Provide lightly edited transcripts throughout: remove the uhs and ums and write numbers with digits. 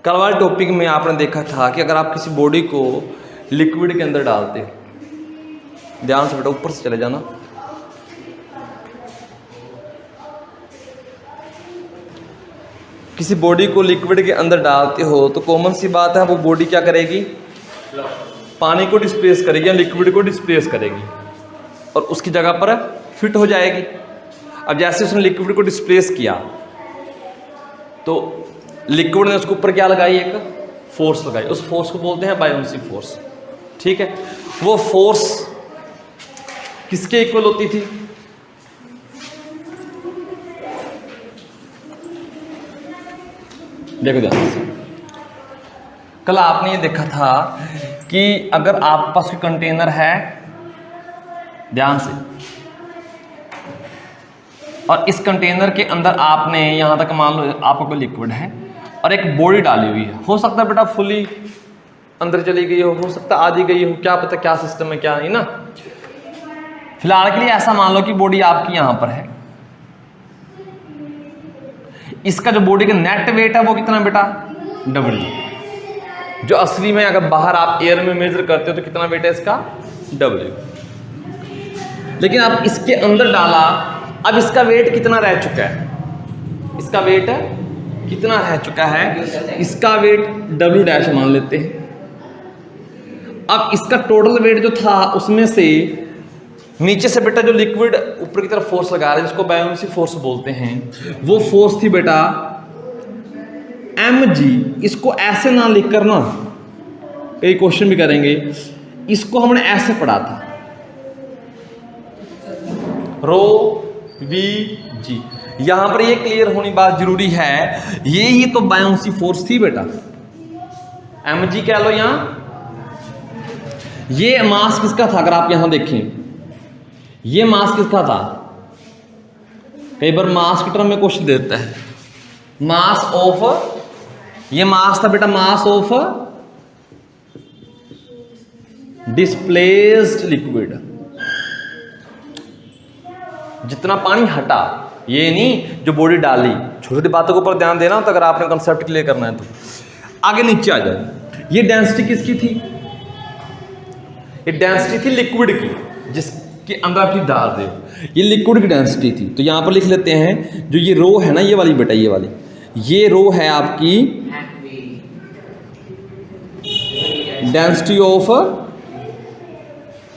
कल वाले टॉपिक में आपने देखा था कि अगर आप किसी बॉडी को लिक्विड के अंदर डालते, ध्यान से बेटा ऊपर से चले जाना, किसी बॉडी को लिक्विड के अंदर डालते हो तो कॉमन सी बात है वो बॉडी क्या करेगी, पानी को डिस्प्लेस करेगी या लिक्विड को डिस्प्लेस करेगी और उसकी जगह पर फिट हो जाएगी। अब जैसे उसने लिक्विड को डिस्प्लेस किया तो लिक्विड ने उसके ऊपर क्या लगाई, एक फोर्स लगाई, उस फोर्स को बोलते हैं बायोन्सी फोर्स। ठीक है, वो फोर्स किसके इक्वल होती थी, देखो ध्यान से, कल आपने ये देखा था कि अगर आपके पास कोई कंटेनर है, ध्यान से, और इस कंटेनर के अंदर आपने यहां तक मान लो आपका कोई लिक्विड है और एक बॉडी डाली हुई है, हो सकता है बेटा फुली अंदर चली गई हो सकता है आधी गई हो, क्या पता क्या सिस्टम है क्या नहीं ना। फिलहाल के लिए ऐसा मान लो कि बॉडी आपकी यहां पर है, इसका जो बॉडी का नेट वेट है वो कितना बेटा, W, जो असली में अगर बाहर आप एयर में मेजर करते हो तो कितना वेट है इसका, W। लेकिन आप इसके अंदर डाला, अब इसका वेट कितना रह चुका है, इसका वेट कितना रह चुका है, इसका वेट W डैश मान लेते हैं। अब इसका टोटल वेट जो था उसमें से नीचे से बेटा जो लिक्विड ऊपर की तरफ फोर्स लगा रहा है जिसको बायोन्सी फोर्स बोलते हैं, वो फोर्स थी बेटा mg। इसको ऐसे ना लिख कर ना, कई क्वेश्चन भी करेंगे, इसको हमने ऐसे पढ़ा था, रो वी जी। यहां पर ये क्लियर होनी बात जरूरी है, ये ही तो बायोन्सी फोर्स थी बेटा, mg कह लो। यहां ये मास किसका था, अगर आप यहां देखें ये मास किसका था, कई बार मास की टर्म में क्वेश्चन देता है, मास ऑफ, ये मास था बेटा मास ऑफ डिस्प्लेस्ड लिक्विड, जितना पानी हटा, ये नहीं जो बॉडी डाली। छोटी छोटी बातों के ऊपर ध्यान देना तो अगर आपने कंसेप्ट क्लियर करना है तो आगे नीचे आ जाए। ये डेंसिटी किसकी थी, ये डेंसिटी थी लिक्विड की जिसके अंदर आप चीज डाल रहे हो, ये लिक्विड की डेंसिटी थी। तो यहां पर लिख लेते हैं जो ये रो है ना, ये वाली बेटा, ये वाली, ये रो है आपकी डेंसिटी ऑफ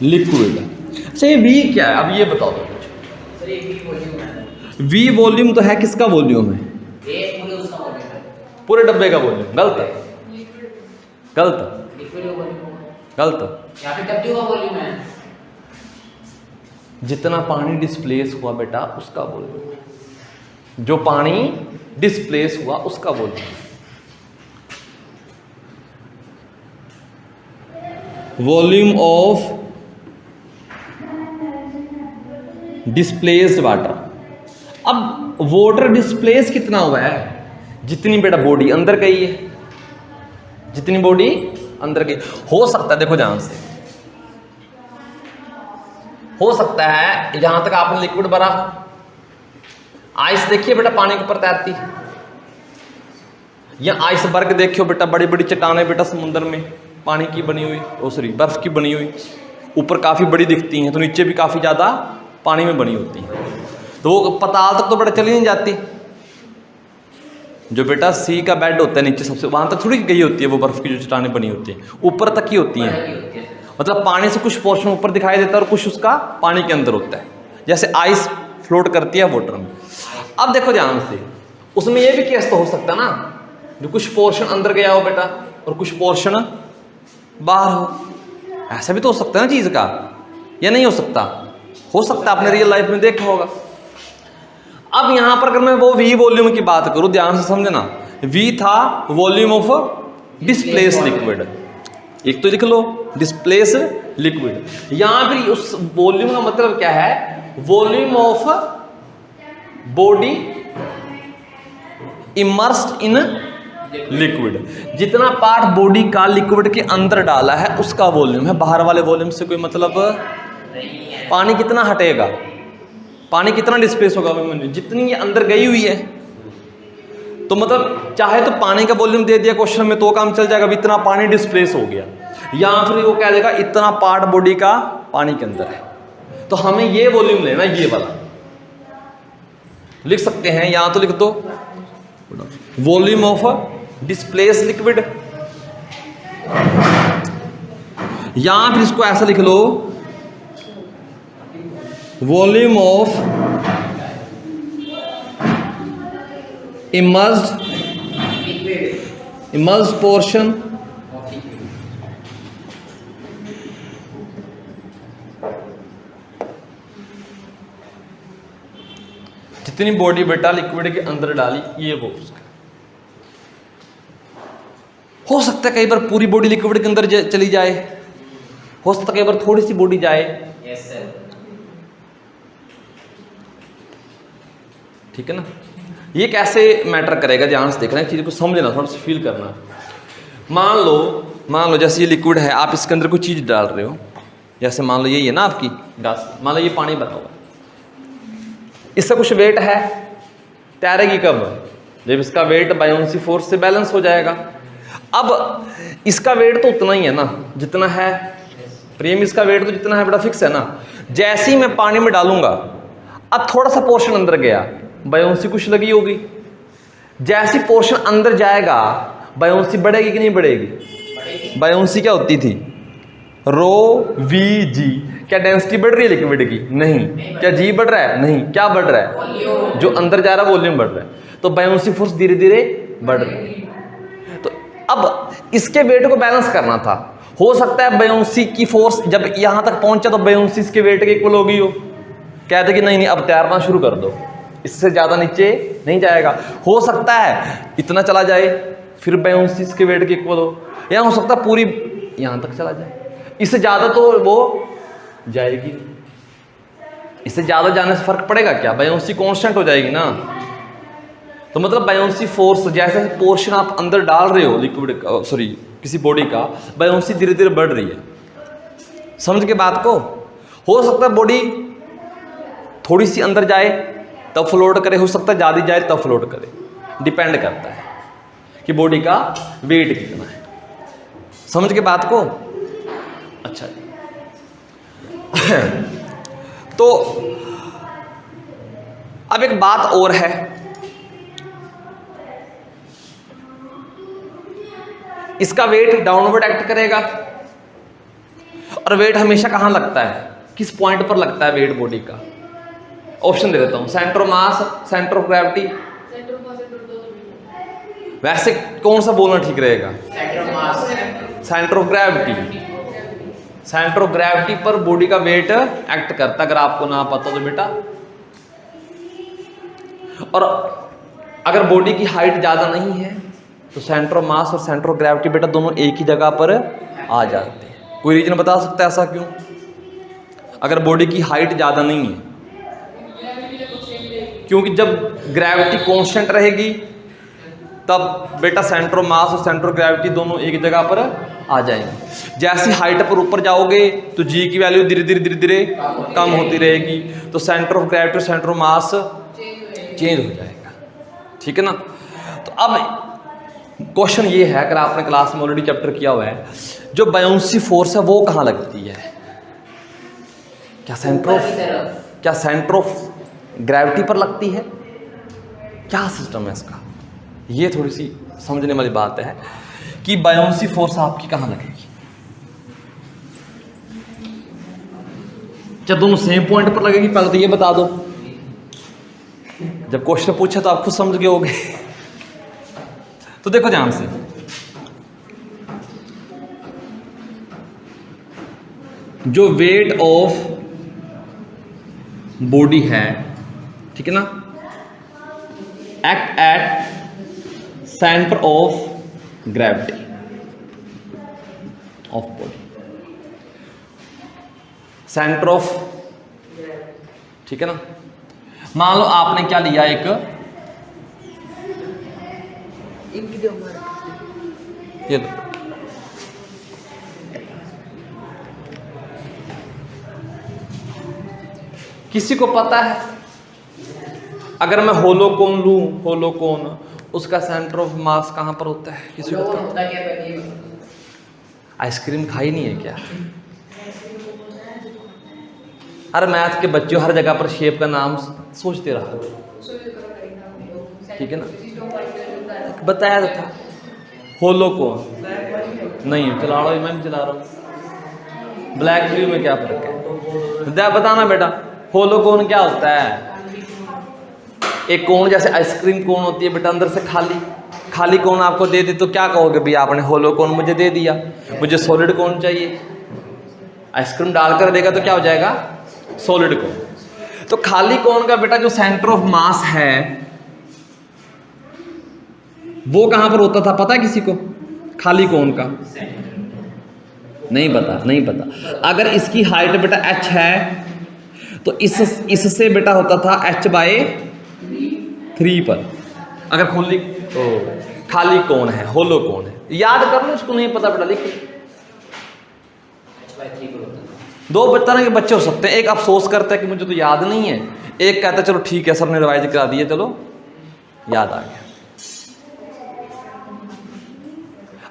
लिक्विड। अच्छा ये V क्या है, अब ये बताओ तो कुछ। V वॉल्यूम तो है, किसका वॉल्यूम है, पूरे डब्बे का वॉल्यूम। गलत गलत गलत, जितना पानी डिस्प्लेस हुआ बेटा उसका वॉल्यूम, जो पानी डिस्प्लेस हुआ उसका volume. Volume of displaced water. अब वाटर डिस्प्लेस कितना हुआ है, जितनी बेटा बॉडी अंदर गई है, जितनी बॉडी अंदर गई। हो सकता है देखो ध्यान से, हो सकता है जहां तक आपने लिक्विड भरा, आइस देखिए बेटा पानी के ऊपर तैरती, या आइसबर्ग देखियो बेटा, बड़ी बड़ी चट्टानें बेटा समुद्र में पानी की बनी हुई, सॉरी बर्फ की बनी हुई, ऊपर काफी बड़ी दिखती हैं तो नीचे भी काफी ज्यादा पानी में बनी होती हैं। तो वो पताल तक तो बेटा चली नहीं जाती, जो बेटा सी का बेड होता है नीचे सबसे, वहां तक थोड़ी गई होती है वो बर्फ की जो चट्टानें बनी होती है, ऊपर तक ही होती हैं। मतलब पानी से कुछ पोर्शन ऊपर दिखाई देता है और कुछ उसका पानी के अंदर होता है, जैसे आइस फ्लोट करती है वाटर में। अब देखो ध्यान से, उसमें ये भी केस तो हो सकता है ना, जो कुछ पोर्शन अंदर गया हो बेटा और कुछ पोर्शन बाहर हो, ऐसा भी तो हो सकता है ना चीज का, या नहीं हो सकता, हो सकता है, आपने रियल लाइफ में देखा होगा। अब यहां पर अगर मैं वो V वॉल्यूम की बात करूं, ध्यान से समझना, V था वॉल्यूम ऑफ डिस्प्लेस लिक्विड, एक तो लिख लो डिस्प्लेस लिक्विड। यहां पर उस वॉल्यूम का मतलब क्या है, volume of body immersed in liquid, जितना पार्ट बॉडी का लिक्विड के अंदर डाला है उसका वॉल्यूम है। बाहर वाले वॉल्यूम से कोई मतलब नहीं है। पानी कितना हटेगा, पानी कितना डिस्प्लेस होगा, जितनी ये अंदर गई हुई है तो मतलब चाहे तो पानी का वॉल्यूम दे दिया क्वेश्चन में तो काम चल जाएगा, इतना पानी डिस्प्लेस हो गया, या फिर वो कह देगा इतना पार्ट बॉडी का पानी के अंदर है। तो हमें ये वॉल्यूम लेना, ये वाला लिख सकते हैं, यहां तो लिख दो वॉल्यूम ऑफ डिस्प्लेस लिक्विड, या फिर इसको ऐसा लिख low volume of emerged portion जितनी बॉडी बेटा लिक्विड के अंदर डाली, ये वो उसका हो सकता है कई बार पूरी बॉडी लिक्विड के अंदर चली जाए, हो सकता है कई बार थोड़ी सी बॉडी जाए। Yes sir. ठीक है ना, ये कैसे मैटर करेगा, ध्यान से देखना, चीज को समझना, थोड़ा सा फील करना। मान लो जैसे ये लिक्विड है, आप इसके अंदर कोई चीज डाल रहे हो, जैसे मान लो ये है ना आपकी गैस, मान लो ये पानी बना हुआ, इसका कुछ वेट है, तैरेगी कब, जब इसका वेट बायोन्सी फोर्स से बैलेंस हो जाएगा। अब इसका वेट तो उतना ही है ना जितना है, प्रेम इसका वेट तो जितना है बेटा फिक्स है ना। जैसे ही मैं पानी में डालूंगा, अब थोड़ा सा पोर्शन अंदर गया, बायोन्सी कुछ लगी होगी, जैसी पोर्शन अंदर जाएगा बायोन्सी बढ़ेगी कि नहीं बढ़ेगी? बायोन्सी क्या होती थी, रो वी जी। क्या डेंसिटी बढ़ रही है लिक्विड की? नहीं। क्या जी बढ़ रहा है? नहीं। क्या बढ़ रहा है? जो अंदर जा रहा है वॉल्यूम बढ़ रहा है, तो बायोन्सी फोर्स धीरे धीरे बढ़ रही है। तो अब इसके वेट को बैलेंस करना था, हो सकता है बायोन्सी की फोर्स जब यहां तक पहुंचा तो बायोन्सी इसके वेट के इक्वल होगी हो, कहते कि नहीं अब तैरना शुरू कर दो, इससे ज्यादा नीचे नहीं जाएगा। हो सकता है इतना चला जाए फिर बायोन्सी इसके वेट के इक्वल हो, या हो सकता है पूरी यहां तक चला जाए, इससे ज्यादा तो वो जाएगी, इससे ज्यादा जाने से फर्क पड़ेगा क्या, बायोन्सी कांस्टेंट हो जाएगी ना। तो मतलब बायोन्सी फोर्स जैसे पोर्शन आप अंदर डाल रहे हो लिक्विड का, सॉरी किसी बॉडी का, बायोन्सी धीरे धीरे बढ़ रही है। समझ के बात को, हो सकता है बॉडी थोड़ी सी अंदर जाए तब फ्लोट करे, हो सकता है ज्यादा जाए तब फ्लोट करे, डिपेंड करता है कि बॉडी का वेट कितना है। समझ के बात को? अच्छा जी। तो अब एक बात और है, इसका वेट डाउनवर्ड एक्ट करेगा, और वेट हमेशा कहां लगता है, किस पॉइंट पर लगता है वेट बॉडी का? ऑप्शन दे देता हूं, centre of mass, centre of gravity. वैसे कौन सा बोलना ठीक रहेगा? Centre of mass, centre of gravity. Centre of gravity पर बॉडी का वेट एक्ट करता, अगर आपको ना पता तो बेटा। और अगर बॉडी की हाइट ज्यादा नहीं है तो सेंटर ऑफ मास और सेंटर ऑफ ग्रेविटी बेटा दोनों एक ही जगह पर आ जाते हैं। कोई रीजन बता सकता है ऐसा क्यों? अगर बॉडी की हाइट ज्यादा नहीं है, क्योंकि जब ग्रेविटी कांस्टेंट रहेगी तब बेटा सेंटर ऑफ मास और सेंटर ऑफ ग्रेविटी दोनों एक जगह पर आ जाएंगे। जैसी हाइट पर ऊपर जाओगे तो जी की वैल्यू धीरे धीरे कम होती रहेगी, तो सेंटर ऑफ ग्रेविटी और सेंटर ऑफ मास चेंज हो जाएगा। ठीक है ना। तो अब क्वेश्चन ये है, अगर आपने क्लास में ऑलरेडी चैप्टर किया हुआ है, जो बायोन्सी फोर्स है वो कहाँ लगती है? क्या सेंटर ऑफ ग्रेविटी पर लगती है? क्या सिस्टम है इसका? ये थोड़ी सी समझने वाली बात है कि बायोन्सी फोर्स आपकी कहां लगेगी। क्या दोनों सेम पॉइंट पर लगेगी? पहले तो ये बता दो, जब क्वेश्चन पूछा तो आप खुद समझ गए होगे। तो देखो ध्यान से, जो वेट ऑफ बॉडी है, ठीक है ना, act at centre of gravity of body, centre of, ठीक है ना। मान लो आपने क्या लिया, एक ये लो, किसी को पता है अगर मैं होलोकोन लूं, होलोकोन, उसका सेंटर ऑफ मास कहाँ पर होता है? किसी को पता? आइसक्रीम खाई नहीं है क्या? अरे मैथ के बच्चों हर जगह पर शेप का नाम सोचते रहो, ठीक है ना? बताया तो था होलो कौन नहीं चला रहा हूँ, मैं चला रहा हूँ। ब्लैक ब्लू में क्या फर्क है? बताना बेटा, होलो कोन क्या होता है? एक कोन जैसे आइसक्रीम कोन होती है बेटा, अंदर से खाली खाली कोन आपको दे दे तो क्या कहोगे? भैया आपने होलो कोन मुझे दे दिया, मुझे सॉलिड कोन चाहिए। आइसक्रीम डालकर देगा तो क्या हो जाएगा? सॉलिड कोन। तो खाली कोन का बेटा जो सेंटर ऑफ मास है वो कहां पर होता था पता है किसी को? खाली कोन का नहीं पता, नहीं पता। अगर इसकी हाइट बेटा h है तो इससे बेटा होता था h/3 पर। अगर खुली तो खाली कौन है, होलो कौन है, याद कर लो। इसको नहीं पता बेटा लिख। दो तरह के बच्चे हो सकते हैं, एक अफसोस करता है कि मुझे तो याद नहीं है, एक कहता है चलो ठीक है सर ने रिवाइज करा दिया, चलो याद आ गया।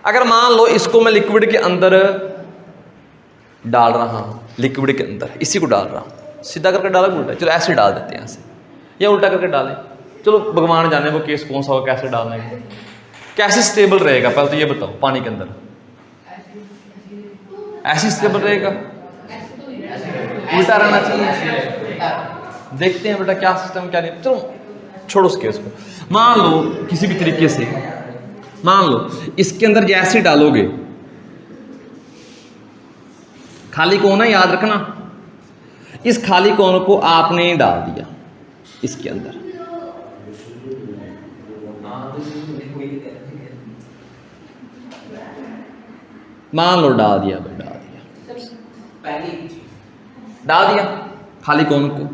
अगर मान लो इसको मैं लिक्विड के अंदर डाल रहा हूं, लिक्विड के अंदर इसी को डाल रहा हूं, सीधा करके डाला उल्टा, चलो ऐसे डाल देते हैं ऐसे, या उल्टा करके डालें, चलो भगवान जाने वो केस कौन सा होगा, कैसे डालना है, कैसे स्टेबल रहेगा पहले तो ये बताओ। पानी के अंदर ऐसे स्टेबल रहेगा, उल्टा रहना चाहिए। देखते हैं बेटा क्या सिस्टम क्या नहीं, चलो छोड़ो उस केस को। मान लो किसी भी तरीके से, मान लो इसके अंदर जैसे डालोगे, खाली कोन है याद रखना, इस खाली कोन को आपने डाल दिया इसके अंदर, मान लो डाल दिया भाई, डाल दिया खाली कोन को,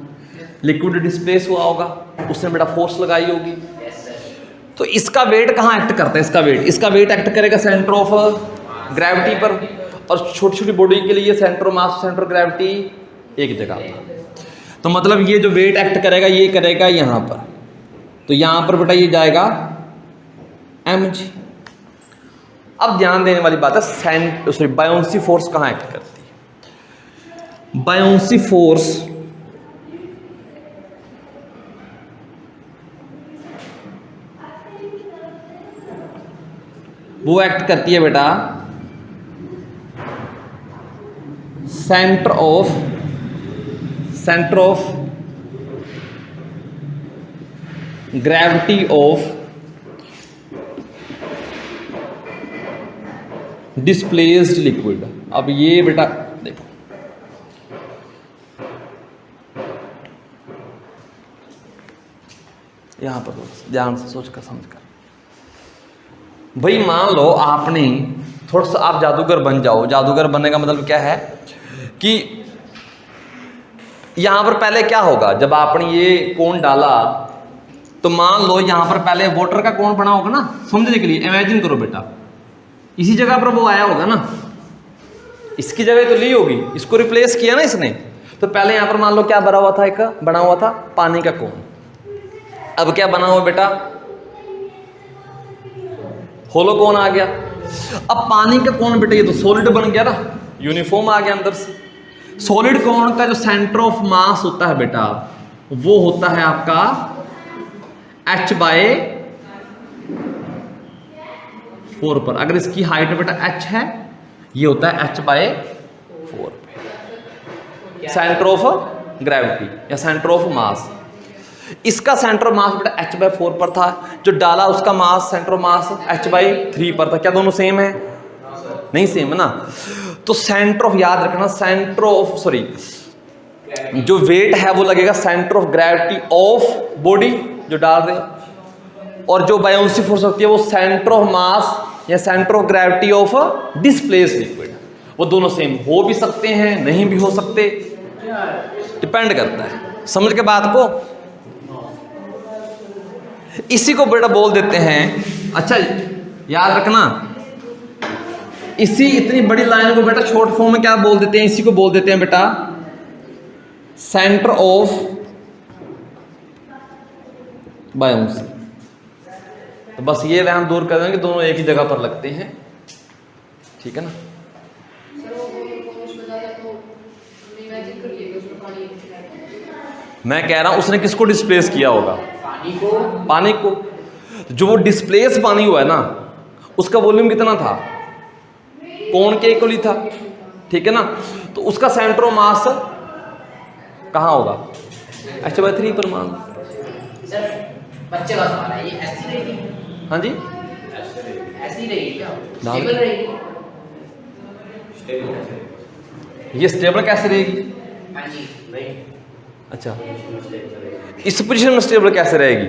लिक्विड डिस्प्लेस हुआ होगा, उसने बेटा फोर्स लगाई होगी, तो इसका वेट कहाँ एक्ट करता है? इसका वेट एक्ट करेगा सेंटर ऑफ ग्रेविटी पर, और छोटी छोटी बॉडी के लिए centre of mass centre of gravity एक जगह पर। तो मतलब ये जो वेट एक्ट करेगा ये करेगा यहाँ पर, तो यहाँ पर बेटा ये जाएगा mg। अब ध्यान देने वाली बात है बायोन्सी फोर्स कहाँ एक्ट करती है? बायोन्सी फोर्स वो एक्ट करती है बेटा centre of gravity of displaced liquid. अब ये बेटा देखो, यहां पर ध्यान से सोचकर समझकर, भाई मान लो आपने थोड़ा सा, आप जादूगर बन जाओ। जादूगर बनने का मतलब क्या है कि यहां पर पहले क्या होगा, जब आपने ये कोन डाला तो मान लो यहां पर पहले वाटर का कोन बना होगा ना, समझने के लिए इमेजिन करो बेटा, इसी जगह पर वो आया होगा ना, इसकी जगह तो ली होगी, इसको रिप्लेस किया ना इसने, तो पहले यहां पर मान लो क्या बना हुआ था, एक बना हुआ था पानी का कोन। अब क्या बना हुआ बेटा? होलो कोन आ गया। अब पानी का कोन बेटा ये तो सॉलिड बन गया ना, यूनिफॉर्म आ गया अंदर से। सॉलिड कोन का जो सेंटर ऑफ मास होता है बेटा वो होता है आपका h/4 पर। अगर इसकी हाइट बेटा h है, ये होता है h/4 पे, सेंटर ऑफ ग्रेविटी या सेंटर ऑफ मास। इसका सेंटर ऑफ मास बेटा h/4 पर था, जो डाला उसका mass centre of mass h/3 पर था। क्या दोनों सेम है? नहीं सेम है ना। तो सेंटर ऑफ, याद रखना, सेंटर ऑफ जो वेट है वो लगेगा centre of gravity of body जो डाल रहे, और जो बायोन्सी फोर्स होती है वो सेंटर ऑफ मास या centre of gravity of displaced liquid. वो दोनों सेम हो भी सकते हैं, नहीं भी हो सकते, डिपेंड करता है। समझ के बात को? इसी को बेटा बोल देते हैं, अच्छा याद रखना, इसी इतनी बड़ी लाइन को बेटा शॉर्ट फॉर्म में क्या बोल देते हैं? इसी को बोल देते हैं बेटा सेंटर ऑफ बायोन्सी। तो बस ये वहम दूर कर देंगे, दोनों एक ही जगह पर लगते हैं, ठीक है ना। मैं कह रहा हूं उसने किसको डिस्प्लेस किया होगा? पानी को। जो वो डिस्प्लेस पानी हुआ है ना, उसका वॉल्यूम कितना था? कोण के इक्वली था, ठीक है ना। तो उसका सेंटर ऑफ मास कहाँ होगा? h/3 पर मान। बच्चे का सवाल है, ये ऐसी रहेगी? हाँ जी, ऐसी रहेगी क्या? स्टेबल रहेगी? ये स्टेबल कैसे रहेगी? हाँ जी नहीं। अच्छा, इस पोजीशन में स्टेबल कैसे रहेगी?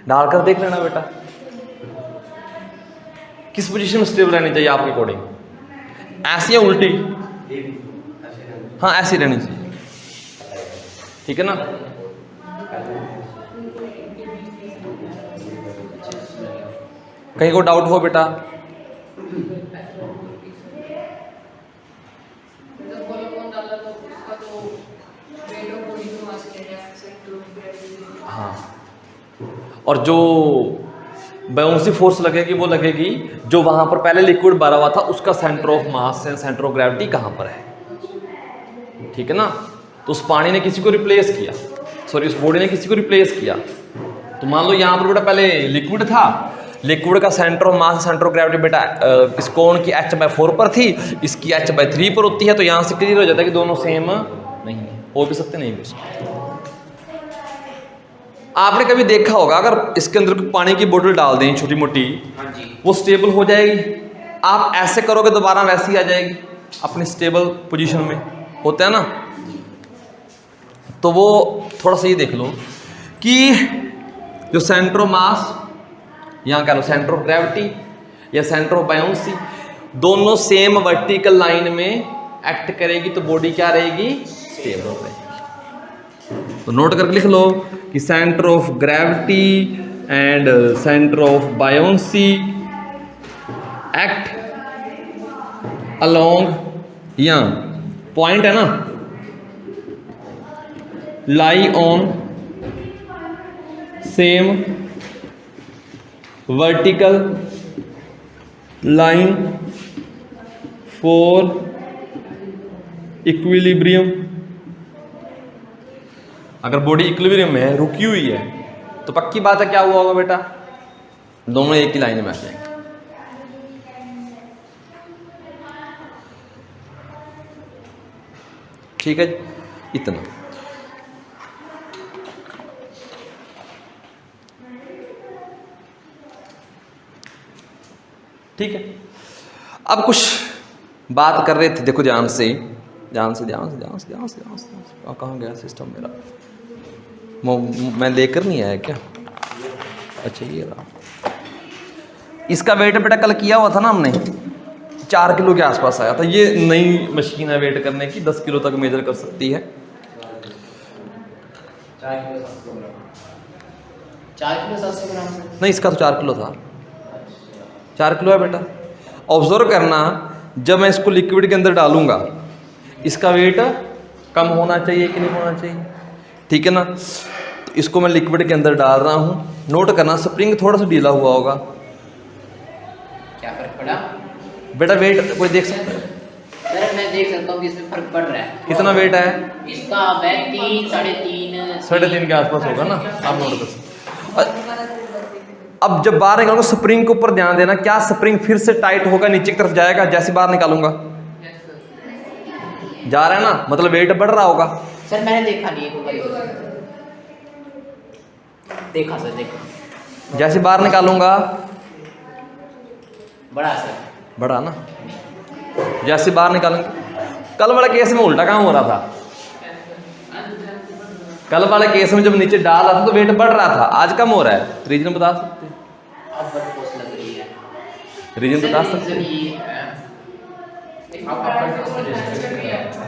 डालकर देख लेना बेटा, किस पोजीशन में स्टेबल रहनी चाहिए आपके अकॉर्डिंग? ऐसी या उल्टी? हाँ ऐसी रहनी चाहिए, ठीक है ना। कहीं को डाउट हो बेटा? हाँ, और जो बाउंसी फोर्स लगेगी वो लगेगी जो वहां पर पहले लिक्विड भरा हुआ था, उसका सेंटर ऑफ मास या सेंटर ऑफ ग्रेविटी कहां पर है, ठीक है ना। तो उस पानी ने किसी को रिप्लेस किया, सॉरी उस बॉडी ने किसी को रिप्लेस किया। तो मान लो यहाँ पर बेटा पहले लिक्विड था, लिक्विड का centre of mass centre of gravity बेटा इस कोण की h/4 पर थी, इसकी h/3 पर होती है। तो यहाँ से क्लियर हो जाता है कि दोनों सेम नहीं है, हो भी सकते नहीं भी सकते। आपने कभी देखा होगा अगर इसके अंदर कोई पानी की बोतल डाल दें छोटी मोटी, वो स्टेबल हो जाएगी। आप ऐसे करोगे दोबारा वैसी आ जाएगी अपनी स्टेबल पोजीशन में, होता है ना। तो वो थोड़ा सा ये देख लो कि जो सेंटर ऑफ मास, यहाँ कह लो सेंटर ऑफ ग्रेविटी या सेंटर ऑफ बायोंसी, दोनों सेम वर्टिकल लाइन में एक्ट करेगी तो बॉडी क्या रहेगी? स्टेबल रहेगी। तो नोट करके लिख लो कि centre of gravity and centre of buoyancy act along, यहाँ पॉइंट है ना, lie on same vertical line for equilibrium. अगर बॉडी इक्विलिब्रियम में है, रुकी हुई है, तो पक्की बात है क्या हुआ होगा बेटा? दोनों एक ही लाइन में आ जाएंगे। ठीक है, इतना। ठीक है, अब कुछ बात कर रहे थे, देखो ध्यान से ध्यान से ध्यान से ध्यान से ध्यान से ध्यान से। कहाँ गया सिस्टम मेरा? मैं लेकर नहीं आया क्या? अच्छा ये रहा। इसका वेट बेटा कल किया हुआ था ना हमने, 4 किलो के आसपास आया था। ये नई मशीन है वेट करने की, 10 किलो तक मेजर कर सकती है। 4 किलो 700 ग्राम नहीं, इसका तो 4 किलो था। 4 किलो है बेटा। ऑब्जर्व करना, जब मैं इसको लिक्विड के अंदर डालूंगा, इसका वेट कम होना चाहिए कि नहीं होना चाहिए? ठीक है ना। तो इसको मैं लिक्विड के अंदर डाल रहा हूँ। नोट करना, स्प्रिंग थोड़ा सा ढीला हुआ होगा। क्या फर्क पड़ा बेटा? वेट कोई देख सकता है? सर मैं देख सकता हूँ कि इसमें फर्क पड़ रहा है। कितना वेट है इसका? वेट 3 साढ़े 3 के आसपास होगा ना। आप नोट कर सकते। अब जब बाहर निकालूंगा, स्प्रिंग के ऊपर ध्यान देना, क्या स्प्रिंग फिर से टाइट होगा, नीचे की तरफ जाएगा जैसे बाहर निकालूंगा? जा रहा है ना, मतलब वेट बढ़ रहा होगा। सर मैंने देखा नहीं है, देखा सर, देखा। जैसे बाहर निकालूंगा बड़ा सर, बढ़ा ना। जैसे बाहर निकालेंगे, कल वाले केस में उल्टा काम हो रहा था। कल वाले केस में जब नीचे डाल रहा था तो वेट बढ़ रहा था, आज कम हो रहा है। रीजन बता सकते हैं? अब फोर्स लग रही है। रीजन बता सकते हैं?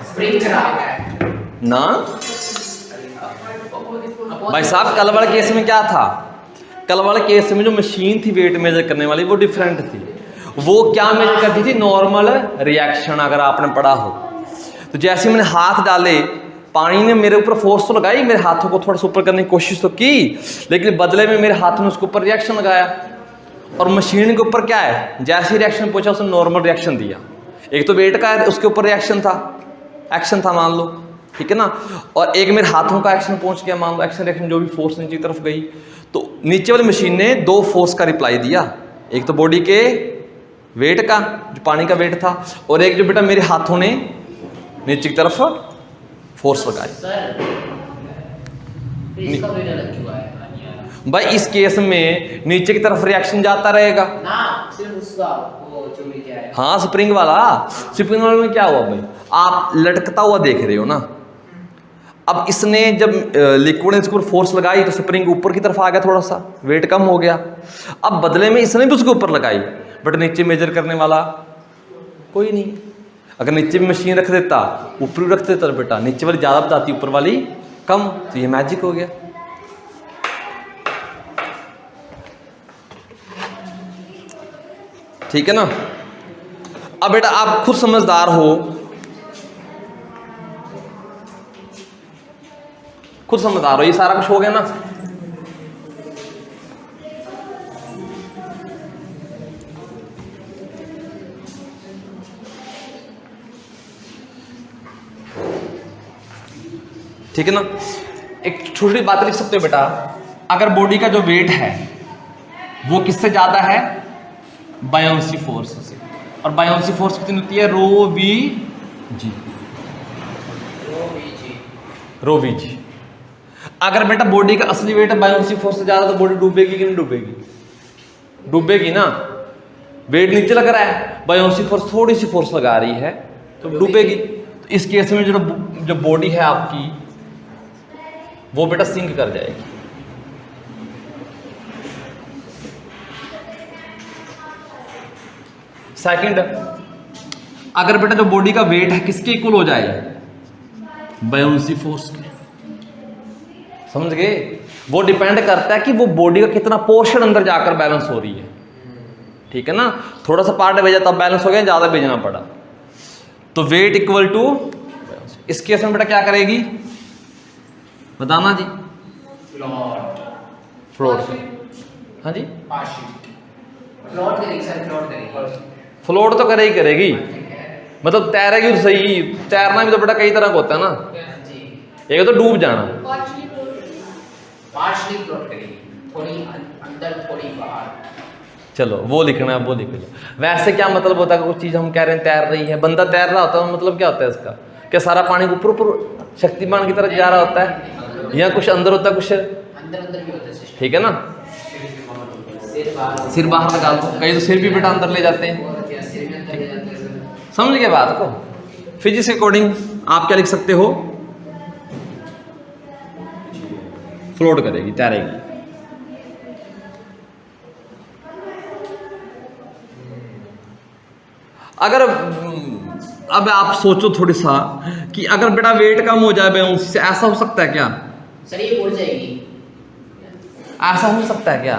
स्प्रिंग खराब है ना भाई साहब। कल वाले केस में क्या था? कल वाले केस में जो मशीन थी वेट मेजर करने वाली, वो डिफरेंट थी। वो क्या मेजर करती थी? Normal reaction. अगर आपने पढ़ा हो तो जैसे मैंने हाथ डाले, पानी ने मेरे ऊपर फोर्स तो लगाई, मेरे हाथों को थोड़ा सा ऊपर करने की कोशिश तो की, लेकिन बदले में मेरे हाथ ने उसके ऊपर रिएक्शन लगाया। और मशीन के ऊपर क्या है, जैसे रिएक्शन पहुंचा उसने नॉर्मल रिएक्शन दिया। एक तो वेट का है, उसके ऊपर रिएक्शन था, एक्शन था मान लो, ठीक है ना। और एक मेरे हाथों का एक्शन पहुंच गया, मान लो एक्शन रिएक्शन जो भी फोर्स नीचे की तरफ गई, तो नीचे वाली मशीन ने दो फोर्स का रिप्लाई दिया। एक तो बॉडी के वेट का, जो पानी का वेट था, और एक जो बेटा मेरे हाथों ने नीचे की तरफ फोर्स लगाई। सर इसका वेट अलग क्यों आया भाई इस केस में नीचे की तरफ रिएक्शन जाता रहेगा ना, सिर्फ उसका वो जो भी क्या है। हाँ स्प्रिंग वाला, स्प्रिंग वाले में क्या हुआ भाई, आप लटकता हुआ देख रहे हो ना। अब इसने जब लिक्विड ने इसके ऊपर फोर्स लगाई तो स्प्रिंग ऊपर की तरफ आ गया, थोड़ा सा वेट कम हो गया। अब बदले में इसने भी उसके ऊपर लगाई, बट नीचे मेजर करने वाला कोई नहीं। अगर नीचे भी मशीन रख देता, ऊपर भी रख देता तो बेटा नीचे वाली ज़्यादा बताती, ऊपर वाली कम, तो ये मैजिक हो गया। ठीक है ना। अब बेटा आप खुद समझदार हो, खुद समझदार हो, ये सारा कुछ हो गया ना। ठीक है ना। एक छोटी बात लिख सकते हो बेटा, अगर बॉडी का जो वेट है वो किससे ज्यादा है, बायोंसी फोर्स से। और बायोंसी फोर्स कितनी होती है, रो वी जी, रो वी जी। अगर बेटा बॉडी का असली वेट बायोंसी फोर्स से ज्यादा तो बॉडी डूबेगी कि नहीं डूबेगी, डूबेगी ना। वेट नीचे लग रहा है, बायोंसी फोर्स थोड़ी सी फोर्स लगा रही है तो डूबेगी। तो इस केस में जो बॉडी है आपकी वो बेटा सिंक कर जाएगी। सेकंड, अगर बेटा जो बॉडी का वेट है किसके इक्वल हो जाए, बायोंसी फोर्स के। समझ गए, वो डिपेंड करता है कि वो बॉडी का कितना पोर्शन अंदर जाकर बैलेंस हो रही है। ठीक है ना, थोड़ा सा पार्ट भेजा तब बैलेंस हो गया, ज्यादा भेजना पड़ा तो वेट इक्वल टू। इस केस में बेटा क्या करेगी बताना जी, फ्लोट। हाँ जी, फ्लोट करेगी सर, फ्लोट करेगी। फ्लोट तो करे ही करेगी, मतलब तैरेगी तो सही। तैरना भी तो बेटा कई तरह का होता है ना, एक तो डूब जाना, पार्शली फ्लोट करेगी, थोड़ी अंदर थोड़ी बाहर। चलो वो लिखना है, वो लिख लो। वैसे क्या मतलब होता है कि कुछ चीज़ हम कह रहे हैं तैर रही है, बंदा तैर रहा होता है, मतलब क्या होता है इसका, क्या सारा पानी ऊपर ऊपर शक्तिमान की तरफ जा रहा होता है, या कुछ अंदर होता है, कुछ अंदर भी होता है। ठीक है ना, सिर बाहर लगा दो, कई तो सिर भी बेटा अंदर ले जाते हैं। समझ गए बात को। फिजिक्स के अकॉर्डिंग आप क्या लिख सकते हो, फ्लोट करेगी, तैरेगी। अगर अब आप सोचो थोड़ी सा कि अगर बेटा वेट कम हो जाए उससे, ऐसा हो सकता है क्या, सर ये उड़ जाएगी, ऐसा हो सकता है क्या,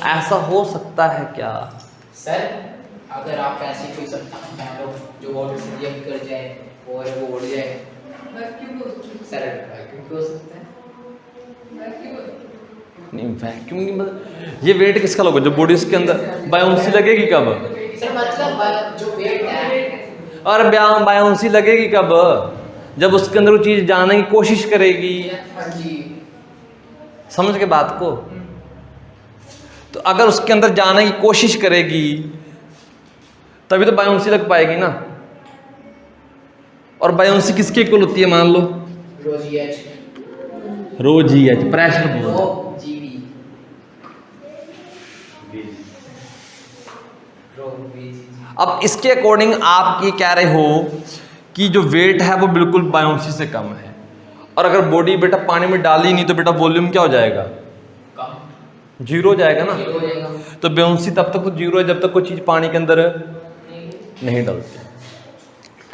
ऐसा हो सकता है क्या सर? अगर आप ऐसी कोई जो वाटर से रिएक्ट कर जाए और वो उड़ जाए, सर वैक्यूम हो सकता है। नहीं वैक्यूम की मतलब ये वेट किसका लोगे, जो बॉडी के अंदर बायोंसी लगेगी कब, सर मतलब जो वेट है, और बायोंसी लगेगी कब, जब उसके अंदर वो चीज जाने की कोशिश करेगी। समझ के बात को। तो अगर उसके अंदर जाने की कोशिश करेगी तभी तो बायोंसी लग पाएगी ना। और बायोंसी किसके इक्वल होती है, मान लो रो जी एच, प्रेशर बोल। अब इसके अकॉर्डिंग आप ये कह रहे हो कि जो वेट है वो बिल्कुल बायोंसी से कम है, और अगर बॉडी बेटा पानी में डाली नहीं तो बेटा वॉल्यूम क्या हो जाएगा, जीरो हो जाएगा ना। तो बायोंसी तब तक तो जीरो है जब तक कोई चीज़ पानी के अंदर नहीं डलती।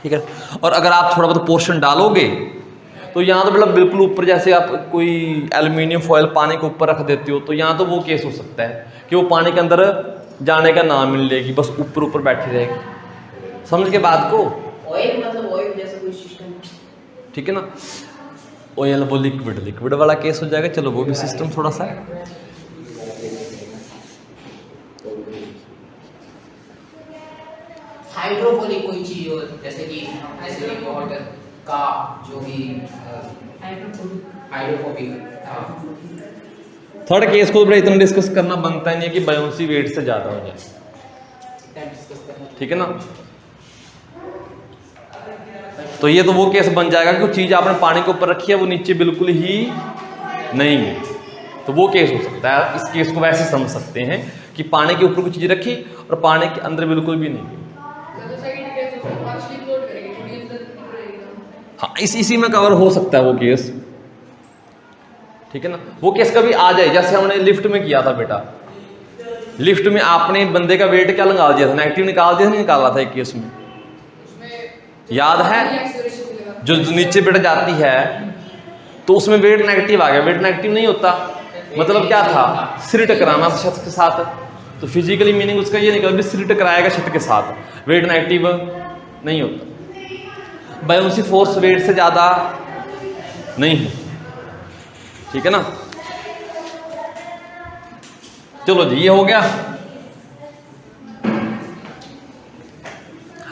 ठीक है, और अगर आप थोड़ा बहुत पोर्शन डालोगे तो यहाँ तो मतलब बिल्कुल ऊपर, जैसे आप कोई एल्युमिनियम फॉयल पानी के ऊपर रख देते हो, तो यहाँ तो वो केस हो सकता है कि वो पानी के अंदर जाने का नाम नहीं लेगी, बस ऊपर ऊपर बैठी रहेगी। समझ के बात को। ऑयल मतलब ऑयल जैसा कोई सिस्टम, ठीक है ना, ऑयल वो लिक्विड वाला केस हो जाएगा। चलो वो भी सिस्टम थोड़ा सा हाइड्रोफोबिक कोई चीज हो, जैसे कि वाटर का जो भी हाइड्रोफोबिक। थर्ड केस को बड़ा इतना डिस्कस करना बनता ही नहीं है कि बायोन्सी वेट से ज़्यादा हो जाए, ठीक है ना। तो ये तो वो केस बन जाएगा कि चीज़ आपने पानी के ऊपर रखी है वो नीचे बिल्कुल ही नहीं है, तो वो केस हो सकता है। इस केस को वैसे समझ सकते हैं कि पानी के ऊपर कोई चीज़ रखी और पानी के अंदर बिल्कुल भी नहीं। हाँ, इसी में कवर हो सकता है वो केस, ठीक है ना। वो केस कभी आ जाए, जैसे हमने लिफ्ट में किया था बेटा, लिफ्ट में आपने बंदे का वेट क्या लगा दिया था, नेगेटिव निकाल दिया था, नहीं निकाला था एक केस में, याद है। जो नीचे बेटा जाती है तो उसमें वेट नेगेटिव आ गया, वेट नेगेटिव नहीं होता, मतलब क्या था, सिर टकराना था छत के साथ, तो फिजिकली मीनिंग उसका ये निकला भी सिर टकराएगा छत के साथ, वेट नेगेटिव नहीं होता। बायोन्सी फोर्स वेट से ज़्यादा नहीं है, ठीक है ना। चलो जी, ये हो गया।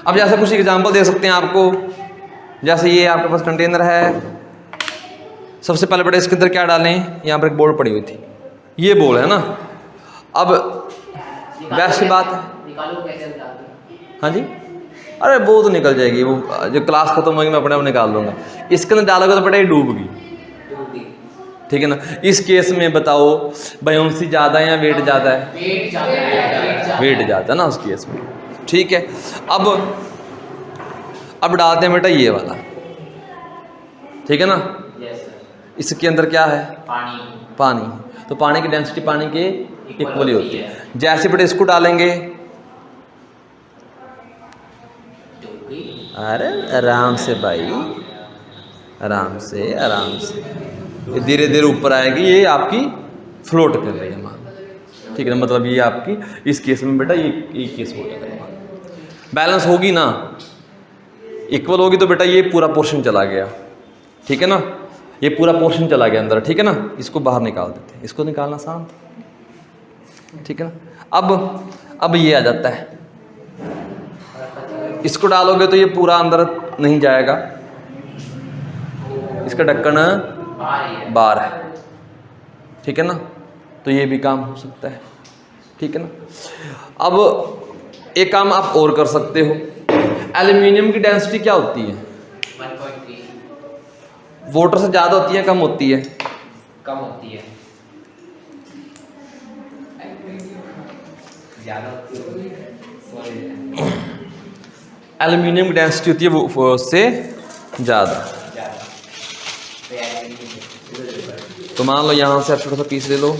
अब जैसे कुछ एग्जांपल दे सकते हैं आपको, जैसे ये आपके पास कंटेनर है, सबसे पहले बेटा इसके अंदर क्या डालें, यहाँ पर एक बोल पड़ी हुई थी, ये बोल है ना। अब वैसी बात है, हाँ जी, अरे वो तो निकल जाएगी, वो जो क्लास खत्म होगी मैं अपने आप निकाल लूँगा। इसके अंदर डालोगे तो बेटा ये डूबगी, ठीक है ना। इस केस में बताओ बायोन्सी ज़्यादा है या वेट ज़्यादा है, वेट ज़्यादा है ना उस केस में, ठीक है। अब डालते हैं बेटा ये वाला, ठीक है ना। इसके अंदर क्या है, पानी, तो पानी की डेंसिटी पानी के इक्वली होती है। जैसे बेटा इसको डालेंगे, अरे आराम से भाई, आराम से आराम से, ये धीरे धीरे ऊपर आएगी, ये आपकी फ्लोट कर रही है मान, ठीक है ना। मतलब ये आपकी इस केस में बेटा ये केस हो जाएगा, बैलेंस होगी ना, इक्वल होगी तो बेटा ये पूरा पोर्शन चला गया, ठीक है ना, ये पूरा पोर्शन चला गया अंदर, ठीक है ना। इसको बाहर निकाल देते हैं, इसको निकालना आसान, ठीक है ना। अब ये आ जाता है, इसको डालोगे तो ये पूरा अंदर नहीं जाएगा, इसका ढक्कन बाहर है, ठीक है ना। तो ये भी काम हो सकता है, ठीक है ना। अब एक काम आप और कर सकते हो, एल्यूमिनियम की डेंसिटी क्या होती है, 1.3, वाटर से ज़्यादा होती है कम होती है, कम होती है, ज़्यादा होती है। एल्यूमिनियम की डेंसिटी होती है वो से ज़्यादा। तो मान लो यहाँ से आप छोटा सा पीस ले लो,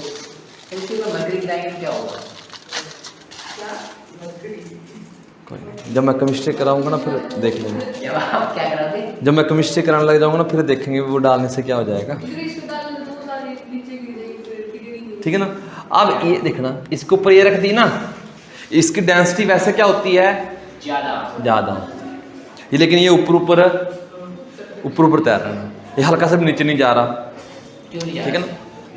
जब मैं केमिस्ट्री कराऊंगा ना फिर देख लेंगे, जब मैं केमिस्ट्री कराने लग जाऊंगा ना फिर देखेंगे वो डालने से क्या हो जाएगा, ठीक है ना। अब ये देखना, इसके ऊपर ये रख दी ना, इसकी डेंसिटी वैसे क्या होती है, ज़्यादा होती है ये, लेकिन ये ऊपर ऊपर तैर रहा है, ये हल्का सा भी नीचे नहीं जा रहा, ठीक है ना।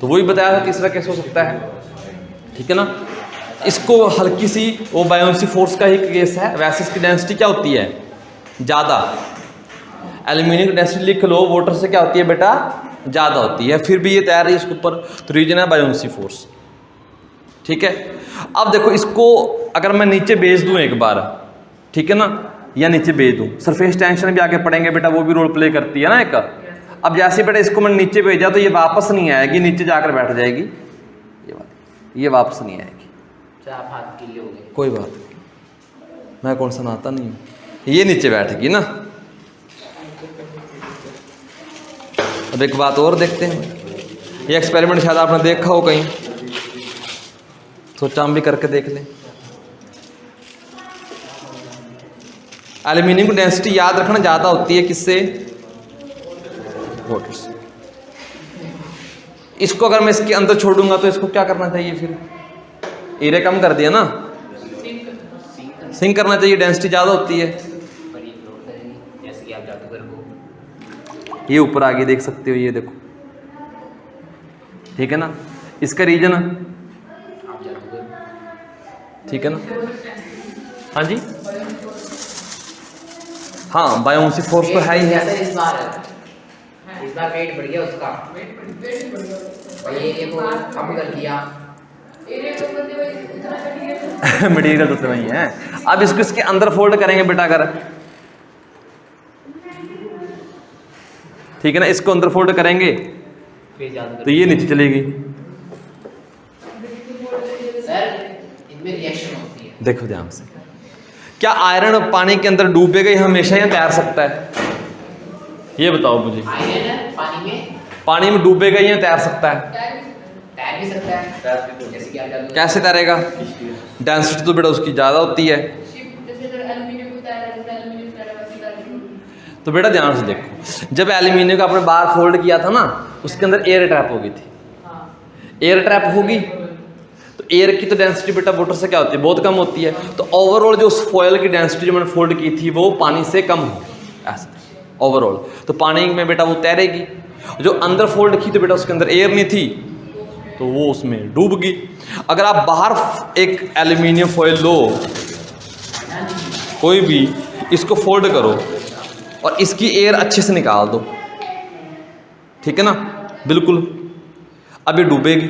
तो वही बताया था तीसरा केस हो सकता है, ठीक है ना। इसको हल्की सी वो बायोन्सी फोर्स का ही केस है, वैसे इसकी डेंसिटी क्या होती है, ज़्यादा। एल्यूमिनियम की डेंसिटी लिख लो, वाटर से क्या होती है बेटा, ज़्यादा होती है, फिर भी ये तैर रही है इसके ऊपर, तो रीजन है बायोन्सी फोर्स, ठीक है। अब देखो इसको अगर मैं नीचे भेज दूँ एक बार, ठीक है ना, या नीचे भेज दूँ, सरफेस टेंशन भी आगे पढ़ेंगे बेटा, वो भी रोल प्ले करती है ना एक। अब जैसे बेटा इसको मैं नीचे भेजा तो ये वापस नहीं आएगी, नीचे जाकर बैठ जाएगी, ये वापस नहीं आएगी, आप हाथ गीले हो गए, कोई बात नहीं, मैं कौन सा नहाता नहीं हूँ, ये नीचे बैठेगी ना। अब एक बात और देखते हैं, ये एक्सपेरिमेंट शायद आपने देखा हो कहीं, सोचा हम भी करके देख लें। एल्यूमिनियम की डेंसिटी याद रखना ज़्यादा होती है किससे, वाटर से। इसको अगर मैं इसके अंदर छोड़ूंगा तो इसको क्या करना चाहिए, फिर एरिया कम कर दिया ना, सिंक करना चाहिए, डेंसिटी ज़्यादा होती है, जैसे कि आप जादूगर को, ये ऊपर आगे देख सकते हो, ये देखो, ठीक है ना। इसका रीजन, आप जादूगर, ठीक है ना, हाँ जी, हाँ बायोन्सी फोर्स तो है ही है। जैसे इस बार वेट बढ़ गया उसका, और ये को कम कर दिया, मटेरियल तो उतना ही है। अब इसको इसके अंदर फोल्ड करेंगे बेटा अगर, ठीक है ना, इसको अंदर फोल्ड करेंगे फिर ज्यादा तो ये नीचे चलेगी। सर इनमें रिएक्शन होती है। देखो ध्यान से, क्या आयरन पानी के अंदर डूबेगा ही हमेशा या तैर सकता है? ये बताओ मुझे, आयरन पानी में डूबेगा ही या तैर सकता है? तैर भी सकता है, जैसे कि आप जानते हो। कैसे तैरेगा? डेंसिटी तो बेटा उसकी ज़्यादा होती है। तो बेटा ध्यान से देखो, जब एल्यूमिनियम का आपने बार फोल्ड किया था ना, उसके अंदर एयर ट्रैप हो गई थी। एयर ट्रैप होगी तो एयर की तो डेंसिटी बेटा वाटर से क्या होती है, बहुत कम होती है। तो ओवरऑल जो उस फॉयल की डेंसिटी जो मैंने फोल्ड की थी वो पानी से कम होगी ऐसा ओवरऑल। तो पानी में बेटा वो तैरेगी। जो अंदर फोल्ड की तो बेटा उसके अंदर एयर नहीं थी तो वो उसमें डूब गई। अगर आप बाहर एक एल्यूमिनियम फॉयल लो कोई भी, इसको फोल्ड करो और इसकी एयर अच्छे से निकाल दो, ठीक है ना, बिल्कुल। अब ये डूबेगी,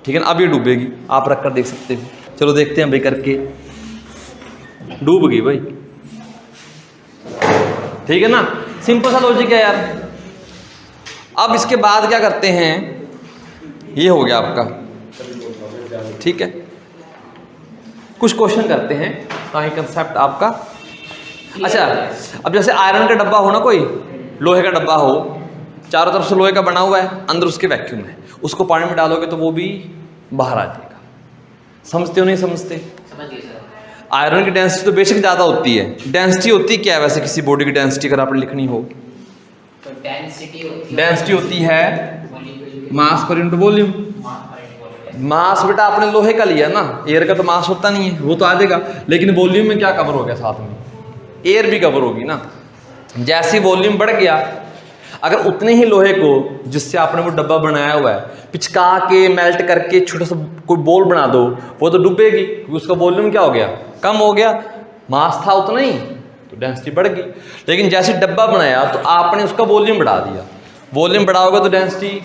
ठीक है ना, अब ये डूबेगी, आप रख कर देख सकते हो। चलो देखते हैं भाई करके, डूब गई भाई, ठीक है ना, सिंपल सा लॉजिक है यार। अब इसके बाद क्या करते हैं, ये हो गया आपका, ठीक है। कुछ क्वेश्चन करते हैं ताकि कंसेप्ट आपका अच्छा। अब जैसे आयरन का डब्बा हो ना, कोई लोहे का डब्बा हो, चारों तरफ से लोहे का बना हुआ है, अंदर उसके वैक्यूम है, उसको पानी में डालोगे तो वो भी बाहर आ जाएगा। समझते हो नहीं समझते? समझिए सर। आयरन की डेंसिटी तो बेशक ज़्यादा होती है। डेंसिटी होती क्या है वैसे किसी बॉडी की डेंसिटी अगर आपने लिखनी हो? तो डेंसिटी होती है मास पर इंटू वॉल्यूम। मास बेटा आपने लोहे का लिया ना, एयर का तो मास होता नहीं है, वो तो आ जाएगा, लेकिन वॉल्यूम में क्या कवर हो गया, साथ में एयर भी कवर होगी ना। जैसे वॉल्यूम बढ़ गया, अगर उतने ही लोहे को जिससे आपने वो डब्बा बनाया हुआ है पिचका के मेल्ट करके छोटा सा कोई बॉल बना दो, वो तो डूबेगी क्योंकि उसका वॉल्यूम क्या हो गया, कम हो गया। मास था उतना ही तो डेंसिटी बढ़ गई। लेकिन जैसे डब्बा बनाया तो आपने उसका वॉल्यूम बढ़ा दिया, वॉल्यूम बढ़ाओगे तो डेंसिटी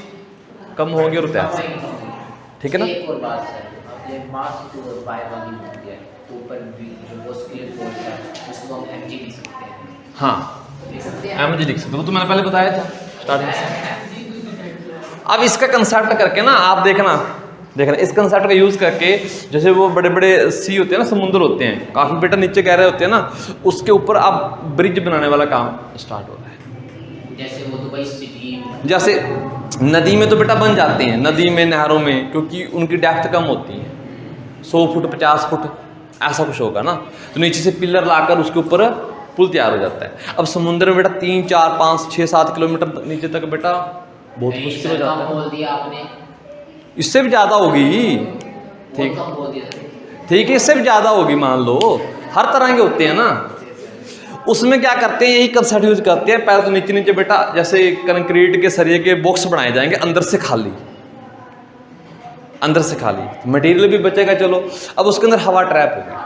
कम होगी और तैर, ठीक है ना। एक और बात सर, अब ये मास टू बाय वॉल्यूम हो गया, तो ऊपर भी जो मॉस्कुलर फोर्स है उसको हम एमजी लिख सकते हैं। हाँ लिख सकते हैं, मुझे लिख सकते हो, तो मैंने पहले बताया था स्टार्टिंग से। अब इसका कंसेप्ट करके ना आप देखना इस कंसेप्ट का यूज़ करके, जैसे वो बड़े बड़े सी होते हैं ना, समुद्र होते हैं, काफ़ी बेटा नीचे गहरे होते हैं ना, उसके ऊपर आप ब्रिज बनाने वाला काम स्टार्ट हो रहा है। जैसे वो दुबई सिटी, जैसे नदी में तो बेटा बन जाते हैं, नदी में नहरों में, क्योंकि उनकी डेप्थ कम होती है, 100 फुट 50 फुट ऐसा कुछ होगा ना, तो नीचे से पिलर लाकर उसके ऊपर पुल तैयार हो जाता है। अब समुद्र में बेटा 3 4 5 6 7 किलोमीटर नीचे तक बेटा बहुत मुश्किल हो जाता है। बोल दिया आपने, इससे भी ज़्यादा होगी, ठीक कम बोल दिया सर। ठीक है, इससे भी ज़्यादा होगी, मान लो हर तरह के होते हैं ना। उसमें क्या करते हैं, यही कंसेप्ट यूज करते हैं। पहले तो नीचे नीचे बेटा जैसे कंक्रीट के सरिये के बॉक्स बनाए जाएंगे, अंदर से खाली, अंदर से खाली, मटेरियल भी बचेगा। चलो अब उसके अंदर हवा ट्रैप होगी,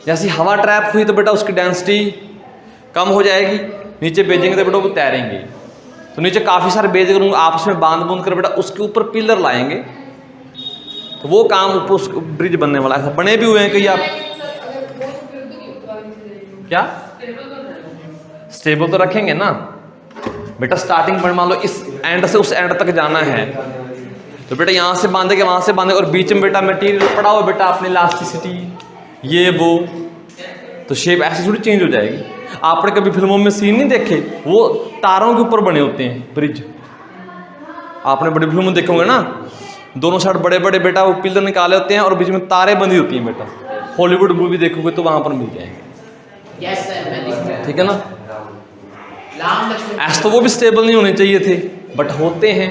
जैसे हवा ट्रैप हुई तो बेटा उसकी डेंसिटी कम हो जाएगी, नीचे भेजेंगे तो बेटा वो तैरेंगे। तो नीचे काफ़ी सारे बेज करूँगा, आपस में बांध बूंद कर बेटा उसके ऊपर पिलर लाएंगे, तो वो काम ऊपर उस ब्रिज बनने वाला है। बने भी हुए हैं कहीं, आप क्या स्टेबल तो रखेंगे ना बेटा। स्टार्टिंग पर मान लो इस एंड से उस एंड तक जाना है, तो बेटा यहाँ से बांधेंगे वहाँ से बांधेंगे, और बीच में बेटा मटेरियल पड़ा हुआ बेटा अपनी इलास्टिसिटी ये वो, तो शेप ऐसे थोड़ी चेंज हो जाएगी। आपने कभी फिल्मों में सीन नहीं देखे, वो तारों के ऊपर बने होते हैं ब्रिज, आपने बड़ी फिल्मों में देखे होंगे ना, दोनों साइड बड़े बड़े बेटा वो पिलर निकाले होते हैं और बीच में तारे बंधी होती हैं बेटा। हॉलीवुड मूवी देखोगे तो वहाँ पर मिल जाएंगे, यस सर, मैं दिख रहा है। ठीक है ना। राम लक्ष्मण, ऐसे तो वो भी स्टेबल नहीं होने चाहिए थे, बट होते हैं।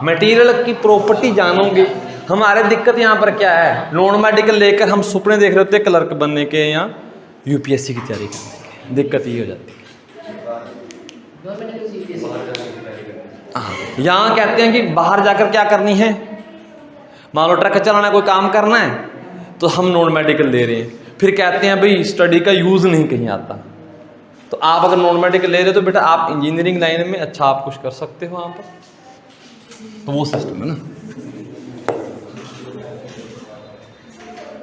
मटेरियल की प्रॉपर्टी जानोगे। हमारे दिक्कत यहाँ पर क्या है, नॉन मेडिकल लेकर हम सपने देख रहे होते हैं क्लर्क बनने के या यूपीएससी की तैयारी करने के, दिक्कत ये हो जाती है। हाँ, यहाँ कहते हैं कि बाहर जाकर क्या करनी है, मान लो ट्रक चलाना, कोई काम करना है, तो हम नॉन मेडिकल ले रहे हैं। फिर कहते हैं भाई स्टडी का यूज़ नहीं कहीं आता। तो आप अगर नॉन मेडिकल ले रहे हो तो बेटा आप इंजीनियरिंग लाइन में अच्छा आप कुछ कर सकते हो वहाँ पर, तो वो सिस्टम है ना।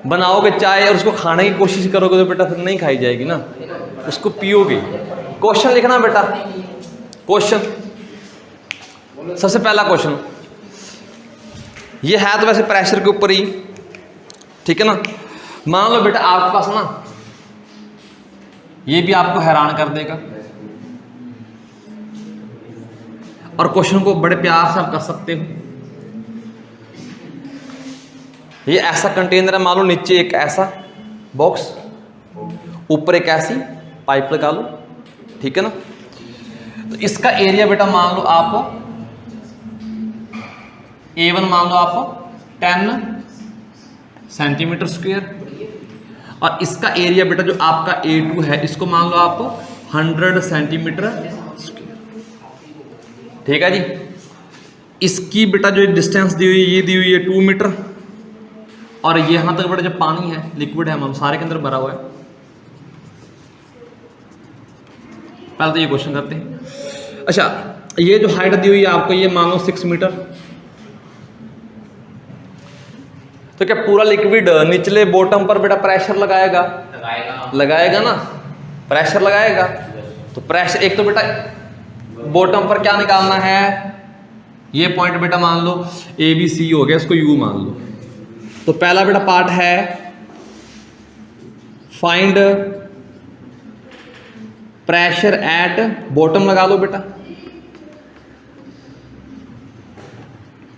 बनाओगे चाय और उसको खाने की कोशिश करोगे तो बेटा फिर नहीं खाई जाएगी ना, उसको पियोगे। क्वेश्चन लिखना बेटा, क्वेश्चन, सबसे पहला क्वेश्चन ये है तो वैसे प्रेशर के ऊपर ही, ठीक है ना। मान लो बेटा आपके पास ना, ये भी आपको हैरान कर देगा और क्वेश्चन को बड़े प्यार से आप कर सकते हो। ये ऐसा कंटेनर है, मान लो नीचे एक ऐसा बॉक्स, ऊपर एक ऐसी पाइप लगा लो, ठीक है ना। तो इसका एरिया बेटा मान लो आप A1 मान लो आप 10 सेंटीमीटर स्क्वायर, और इसका एरिया बेटा जो आपका A2 है इसको मान लो आप 100 सेंटीमीटर स्क्वायर, ठीक है जी। इसकी बेटा जो डिस्टेंस दी हुई ये दी हुई है 2 मीटर, और यहां तक बेटा जो पानी है लिक्विड है मान सारे के अंदर भरा हुआ है। पहले तो ये क्वेश्चन करते हैं। अच्छा, ये जो हाइट दी हुई है आपको ये मान लो 6 मीटर, तो क्या पूरा लिक्विड निचले बॉटम पर बेटा प्रेशर लगाएगा? लगाएगा ना, प्रेशर लगाएगा। तो प्रेशर एक तो बेटा बॉटम पर क्या निकालना है, ये पॉइंट बेटा मान लो ABC हो गया, इसको U मान लो। तो पहला बेटा पार्ट है फाइंड प्रेशर एट बॉटम, लगा लो बेटा,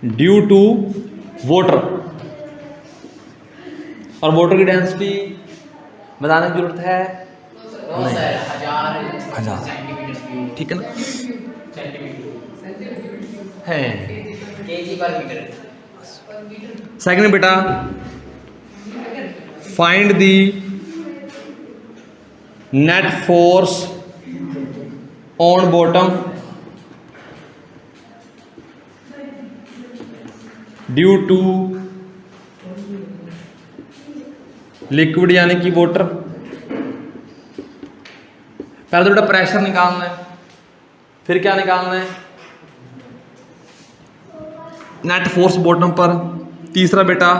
ड्यू टू वाटर, और वाटर की डेंसिटी बताने की जरूरत है नहीं, 1000, ठीक है ना, है केजी पर मीटर। सेकंड बेटा find the net force on bottom due to liquid यानी कि वाटर। पहले तो बेटा प्रेशर निकालना है, फिर क्या निकालना है, नेट फोर्स बॉटम पर। तीसरा बेटा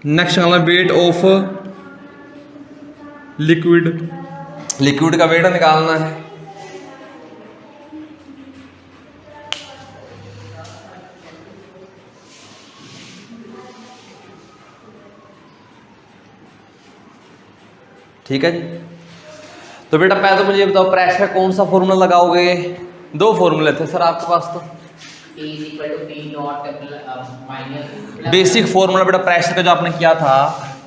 नेक्स्ट निकालना वेट ऑफ लिक्विड, लिक्विड का वेट निकालना है। ठीक है जी। तो बेटा पहले तो मुझे ये बताओ प्रेशर कौन सा फॉर्मूला लगाओगे? दो फॉर्मूले थे सर आपके पास, तो बेसिक फॉर्मूला बेटा प्रेशर का जो आपने किया था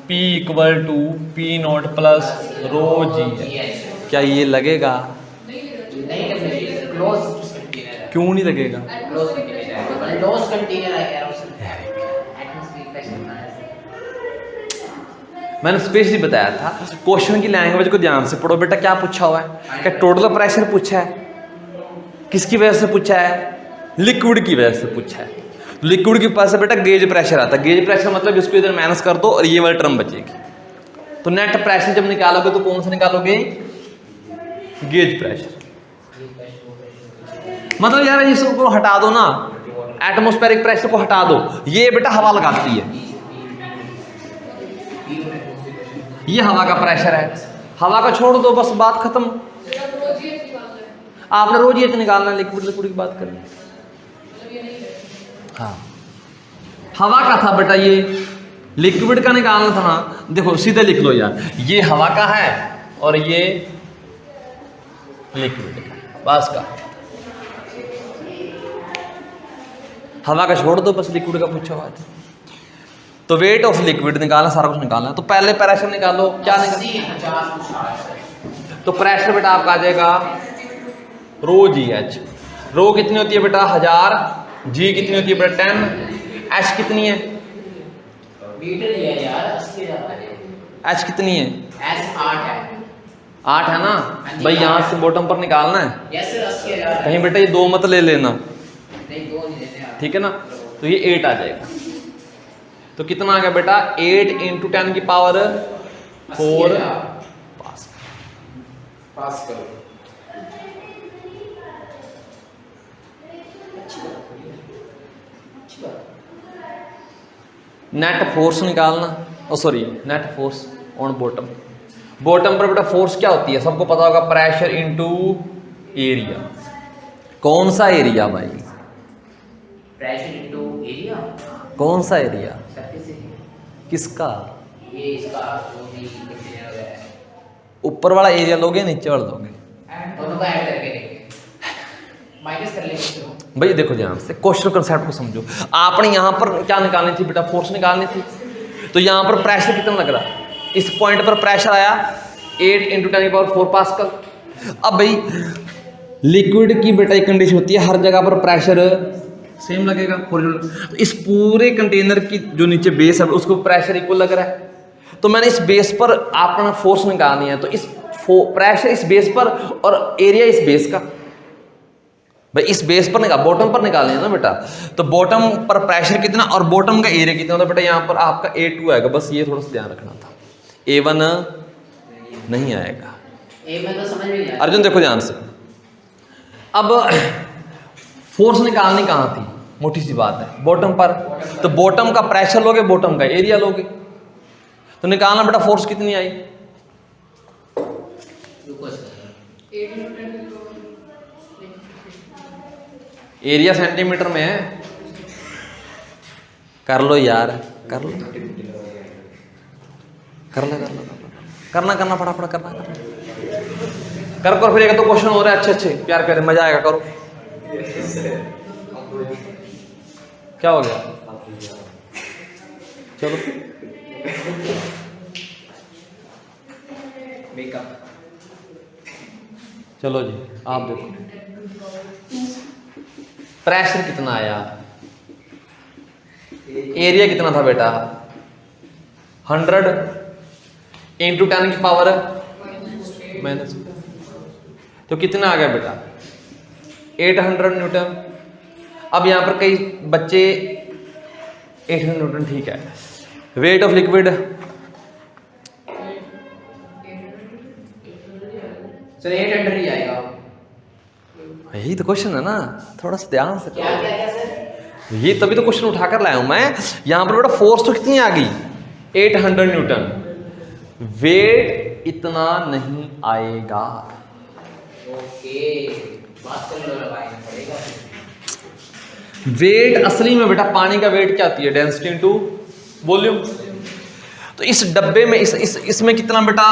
P = P0 प्लस रो जी है। क्या ये लगेगा? क्यों नहीं लगेगा? मैंने स्पेशली बताया था क्वेश्चन की लैंग्वेज को ध्यान से पढ़ो बेटा। क्या पूछा हुआ है? क्या टोटल प्रेशर पूछा है? किसकी वजह से पूछा है? लिक्विड की वजह से पूछा है। लिक्विड के पास से बेटा गेज प्रेशर आता है। गेज प्रेशर मतलब इसको इधर माइनस कर दो और ये वाली टर्म बचेगी। तो नेट प्रेशर जब निकालोगे तो कौन सा निकालोगे? Gauge pressure. मतलब यार इसको हटा दो ना, एटमॉस्फेरिक प्रेशर को हटा दो, ये बेटा हवा लगाती है, ये हवा का प्रेशर है। हवा का छोड़ दो, बस बात खत्म। आपने रोज ये निकालना, लिक्विड लिक्विड की बात करनी। हाँ, हवा का था बेटा, ये लिक्विड का निकालना था ना। देखो सीधे लिख लो यार, ये हवा का है और ये लिक्विड का, बस का। हवा का छोड़ दो, बस लिक्विड का पूछा हुआ था। तो वेट ऑफ लिक्विड निकालना, सारा कुछ निकालना। तो पहले प्रेशर निकालो। क्या निकालो? तो प्रेशर बेटा आपका आ जाएगा रो जी एच। रो कितनी होती है बेटा? 1000। जी कितनी होती है बेटा? 10। एच कितनी है? एच कितनी है? 8 है ना भाई। यहाँ से बॉटम पर निकालना है। कहीं बेटा ये 2 मत ले लेना, ठीक है ना। तो ये 8 आ जाएगा। तो तो कितना आ गया बेटा 8 × 10 की पावर 4 पास करो। अच्छी बात। नेट फोर्स निकालना, oh sorry net force on bottom. Bottom पर बेटा फोर्स क्या होती है, सबको पता होगा, प्रेशर इनटू एरिया। कौन सा एरिया भाई, प्रेशर इनटू एरिया। कौन सा एरिया, सरफेस एरिया। किसका, ये इसका जो भी कंटेनर है, ऊपर वाला एरिया लोगे नीचे वाला लोगे, दोनों का ऐड करके लेंगे, माइनस कर लेंगे इसको। भाई देखो ध्यान से क्वेश्चन कंसेप्ट को समझो। आपने यहाँ पर क्या निकालनी थी बेटा, फोर्स निकालनी थी। तो यहाँ पर प्रेशर कितना लग रहा है, इस पॉइंट पर प्रेशर आया 8 × 10⁴ पास्कल। अब भाई लिक्विड की बेटा एक कंडीशन होती है, हर जगह पर प्रेशर सेम लगेगा हॉरिजॉन्टल। तो इस पूरे कंटेनर की जो नीचे बेस है उसको प्रेशर इक्वल लग रहा है। तो मैंने इस बेस पर अपना फोर्स निकालनी है, तो इस प्रेशर इस बेस पर और एरिया इस बेस का, भाई इस बेस पर निकाल, बॉटम पर निकालनी है ना बेटा। तो बॉटम पर प्रेशर कितना और बॉटम का एरिया कितना, तो बेटा यहाँ पर आपका A2 आएगा, बस ये थोड़ा सा ध्यान रखना था, A1 नहीं आएगा। A1 तो समझ में नहीं आया अर्जुन देखो ध्यान से। अब फोर्स निकालनी कहाँ थी, मोटी सी बात है, बॉटम पर। तो बॉटम का प्रेशर लोगे, बॉटम का एरिया लोगे, तो निकालना बेटा फोर्स कितनी आई, एरिया सेंटीमीटर में है, कर लो यार, कर लो, करना फटाफट करना कर फिर एक तो क्वेश्चन हो रहा है अच्छे प्यार प्यारे, मजा आएगा, करो। क्या हो गया, चलो मेकअप। चलो जी, आप देखो प्रेशर कितना आया, एरिया कितना था बेटा 100 × 10 की पावर माइनस, तो कितना आ गया बेटा 800 न्यूटन। अब यहां पर कई बच्चे 800 न्यूटन ठीक है। वेट ऑफ लिक्विड, सर 800 ही आएगा। यही तो क्वेश्चन है ना, थोड़ा सा ध्यान से क्या क्या क्या सर, ये तभी तो क्वेश्चन उठाकर लाया हूं मैं। यहां पर बेटा फोर्स तो कितनी आ गई 800 न्यूटन, वेट इतना नहीं आएगा। ओके बात कर लो भाई, पड़ेगा। वेट असली में बेटा पानी का वेट क्या होती है, डेंसिटी इनटू वॉल्यूम। तो इस डब्बे में इसमें कितना बेटा,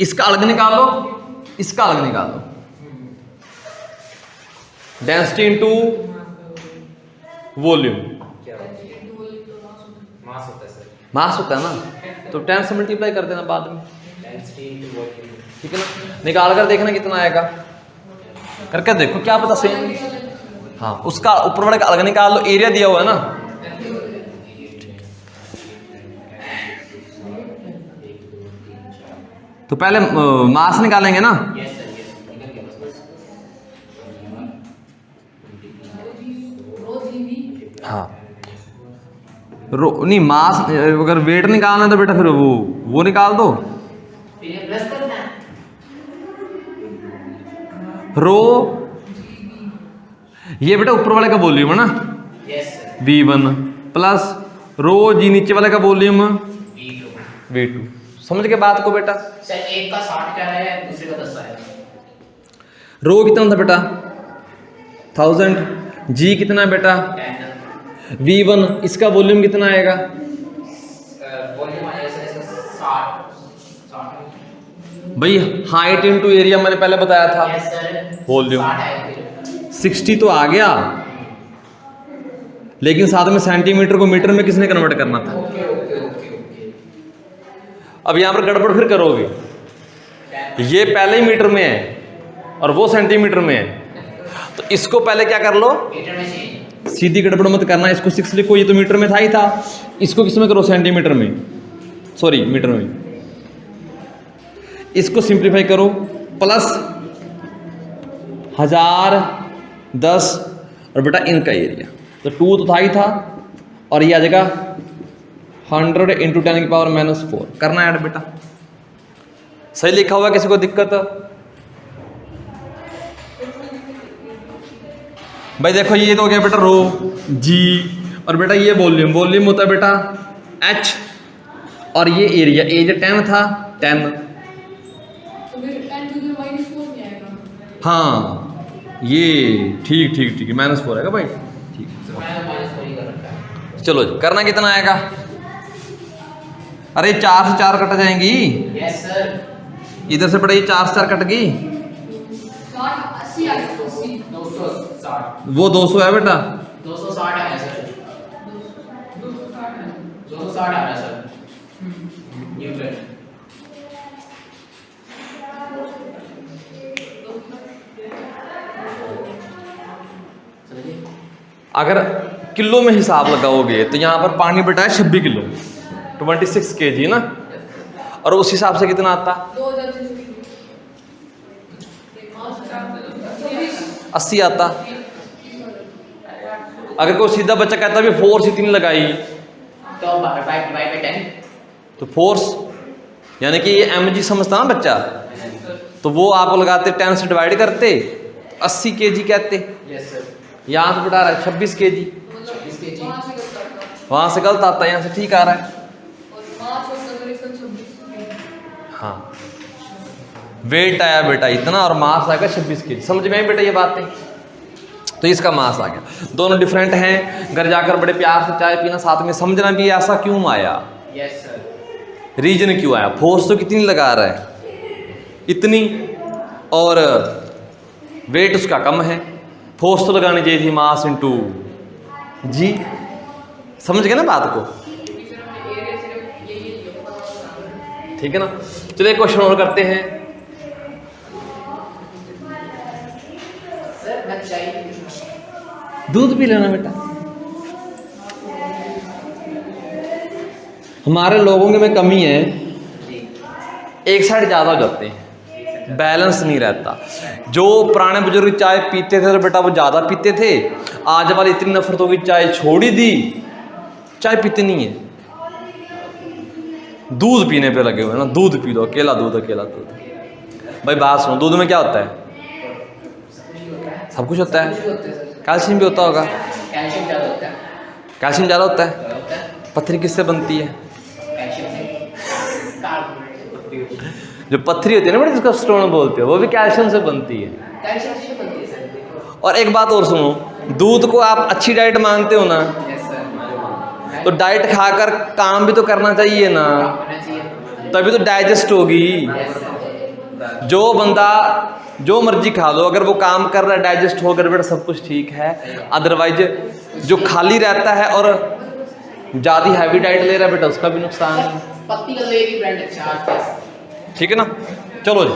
इसका अलग निकाल लो, इसका अलग निकाल लो, डेंसिटी इनटू वॉल्यूम, मास होता है सर, मास होता है ना, तो 10 से मल्टीप्लाई कर देना बाद में, डेंसिटी इनटू वॉल्यूम, ठीक है ना। निकाल कर देखना कितना आएगा, करके देखो क्या पता सेम। हाँ उसका ऊपर वाले का अलग निकाल लो, एरिया दिया हुआ है ना। तो पहले मास निकालेंगे ना, यस सर यस, निकल गया बस। हाँ नहीं मास, अगर वेट निकालना है तो बेटा फिर वो निकाल दो, फिर ये प्लस करना है, रो ये बेटा ऊपर वाले का वॉल्यूम है ना, yes sir, V1 plus rho g नीचे वाले का वॉल्यूम V2। V2। समझ के बात को बेटा, सर एक का 60 का है, दूसरे का 10 आएगा। रो कितना था बेटा 1000, जी कितना है बेटा 10 V1, इसका वॉल्यूम कितना आएगा, वॉल्यूम आएगा सर इसका 60 भाई हाइट इनटू एरिया मैंने पहले बताया था, यस सर, वॉल्यूम 60 आएगा फिर। 60 तो आ गया, लेकिन साथ में सेंटीमीटर को मीटर में किसने कन्वर्ट करना था। ओके ओके ओके ओके, अब यहां पर गड़बड़ फिर करोगे, ये पहले ही मीटर में है और वो सेंटीमीटर में है, तो इसको पहले क्या कर लो, मीटर में चेंज, सीधी गड़बड़ मत करना, इसको 6 लिखो, ये तो मीटर में था ही था, इसको किस में करो सेंटीमीटर में, सॉरी मीटर में, इसको सिंप्लीफाई करो, प्लस 1000 10 और बेटा इनका एरिया, तो 2 तो था ही था और ये आ जाएगा 100 इंटू 10⁻⁻⁴ करना ऐड बेटा। सही लिखा हुआ, किसी को दिक्कत? भाई देखो ये तो हो गया बेटा रो जी, और बेटा ये वॉल्यूम, वॉल्यूम होता है बेटा एच, और ये एरिया, एरिया 10 था 10। तो फिर n टू द माइनस 4 नहीं आएगा। हाँ ये ठीक ठीक ठीक, -4 आएगा भाई, ठीक। तो मैंने माइनस 4 ही कर रखा है। चलो जी, करना कितना आएगा? अरे 4 से 4 कट जाएंगी, यस सर। इधर से बेटा ये 4 से 4 कट गई, 60 80 आ गया 80 260 वो 200 है बेटा। 260 आ रहा है सर, 260 है। 260 आ रहा है सर न्यूटन। चलिए अगर किलो में हिसाब लगाओगे तो यहाँ पर पानी बेटा है 26 किलो, 26 kg ना, और उस हिसाब से कितना आता? 80 आता। अगर कोई सीधा बच्चा कहता भी फोर्स इतनी लगाई, तो बाय 10 तो फोर्स यानी कि ये mg समझता ना बच्चा, तो वो आप लगाते 10 से डिवाइड करते 80 kg कहते। Yes sir. यहाँ से बता रहा है 26 kg, 26 kg। वहाँ से गलत आता है, यहाँ से ठीक आ रहा है। हाँ वेट आया बेटा इतना और मास आएगा 26 kg, समझ में आई बेटा ये बातें? तो इसका मास आ गया, दोनों डिफरेंट हैं। घर जाकर बड़े प्यार से चाय पीना, साथ में समझना भी ऐसा क्यों आया, यस सर। रीजन क्यों आया। फोर्स तो कितनी लगा रहा है, इतनी, और वेट उसका कम है, फोर्स तो लगानी चाहिए थी मास इंटू जी। समझ गए ना बात को? ठीक है ना। चलिए क्वेश्चन और करते हैं। सर मैं चाय पीऊंगा। दूध पी लेना बेटा। हमारे लोगों के में कमी है, एक साइड ज़्यादा हो जाते हैं, बैलेंस नहीं रहता। जो पुराने बुजुर्ग चाय पीते थे तो बेटा वो ज़्यादा पीते थे, आज वाली इतनी नफरत होगी, चाय छोड़ ही दी, चाय पीते नहीं है, दूध पीने पे लगे हुए हैं ना। दूध पी लो, अकेला दूध, अकेला दूध। भाई बात सुनो, दूध में क्या होता है? सब कुछ होता है, कैल्शियम भी होता होगा। कैल्शियम ज़्यादा होता है। कैल्शियम ज़्यादा होता है। ज़्यादा होता है पत्थरी किससे बनती है? कैल्शियम से। कार्बोहाइड्रेट। जो पत्थरी होती है ना बेटा, जिसको स्टोन बोलते हैं, वो भी कैल्शियम से बनती है। कैल्शियम से बनती है सर। और एक बात और सुनो, दूध को आप अच्छी डाइट मानते हो ना, यस सर। तो डाइट खाकर काम भी तो करना चाहिए ना, होना चाहिए। तभी तो डाइजेस्ट होगी। Yes sir. जो बंदा जो मर्जी खा लो, अगर वो काम कर रहा है, डाइजेस्ट होकर बेटा सब कुछ ठीक है। अदरवाइज जो खाली रहता है और ज़्यादा हैवी डाइट ले रहा है बेटा, उसका भी नुकसान है। पत्ती का तो एक ही ब्रांड अच्छा आज के। ठीक है ना। चलो जी,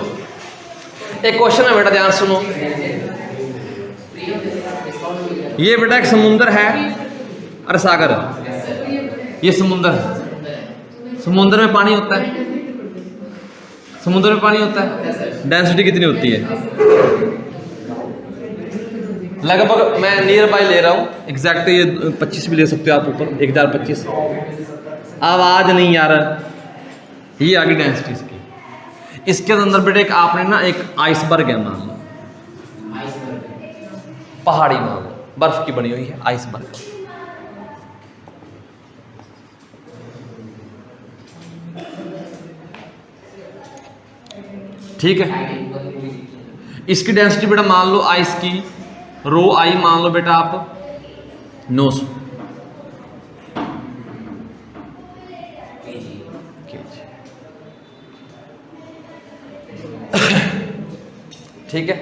एक क्वेश्चन है बेटा, ध्यान सुनो। ये बेटा एक समुंदर है, अरे सागर है, ये समुंदर है। समुंदर में पानी होता है, समुद्र में पानी होता है, डेंसिटी कितनी होती है? लगभग मैं नियर बाय ले रहा हूँ, एग्जैक्ट ये 25 भी ले सकते हो आप ऊपर, 1025। आवाज नहीं यार, ये आगे डेंसिटी इसकी। इसके अंदर बेटे एक आपने ना एक आइसबर्ग है मान लो, पहाड़ी मान लो, बर्फ की बनी हुई है आइसबर्ग। ठीक है, इसकी डेंसिटी बेटा मान लो आइस की रो आई मान लो बेटा आप 900 ठीक है।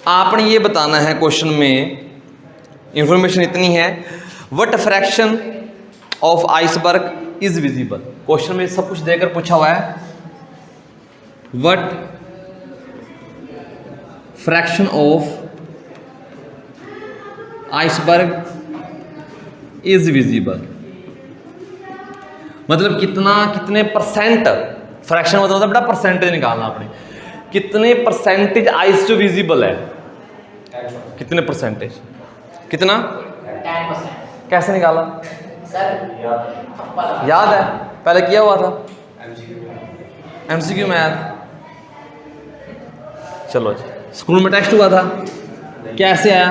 आपने ये बताना है क्वेश्चन में, इंफॉर्मेशन इतनी है, what fraction of iceberg is visible. Question में सब कुछ देकर पूछा हुआ है, what fraction of iceberg is visible, मतलब कितना, कितने परसेंट, फ्रैक्शन मतलब बेटा परसेंटेज निकालना आपने, कितने परसेंटेज आइस जो विजिबल है, कितने परसेंटेज, कितना 10%। कैसे निकाला? सर थप्पा लगा। याद है, पहले किया हुआ था, एमसीक्यू में आया था। चलो जी, स्कूल में टेस्ट हुआ था, कैसे आया?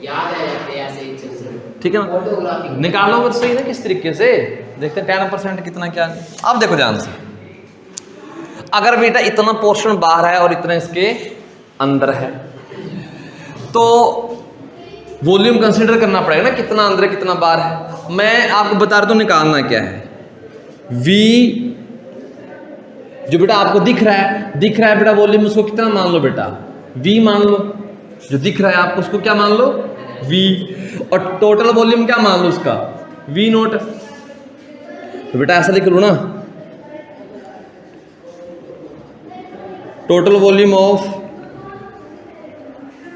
याद है जाते ऐसे ही चीज़। ठीक है ना, फोटोग्राफी निकालो फिर सही ना किस तरीके से, देखते हैं 10% कितना क्या है। अब देखो ध्यान से, अगर बेटा इतना पोर्शन बाहर है और इतना इसके अंदर है, तो वॉल्यूम कंसीडर करना पड़ेगा ना, कितना अंदर है कितना बाहर है। मैं आपको बता रहा हूँ निकालना क्या है। V जो बेटा आपको दिख रहा है बेटा वॉल्यूम, उसको कितना मान लो बेटा, V मान लो, जो दिख रहा है आपको उसको क्या मान लो, V। और टोटल वॉल्यूम क्या मान लो उसका, V नोट। तो बेटा ऐसा लिख लो ना, टोटल वॉल्यूम ऑफ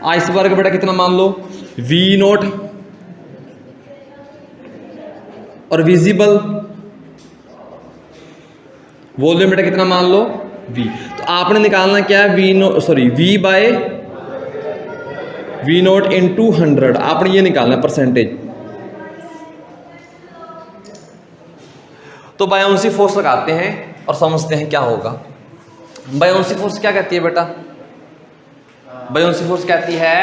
आइसबर्ग बेटा कितना मान लो, V नोट। और विजिबल वॉल्यूम बेटा कितना मान लो, V। तो आपने निकालना क्या है, V नोट इंटू 100, आपने ये निकालना है परसेंटेज। तो बायोंसी फोर्स लगाते हैं और समझते हैं क्या होगा। बायोंसी फोर्स क्या कहती है बेटा, बायोंसी फोर्स कहती है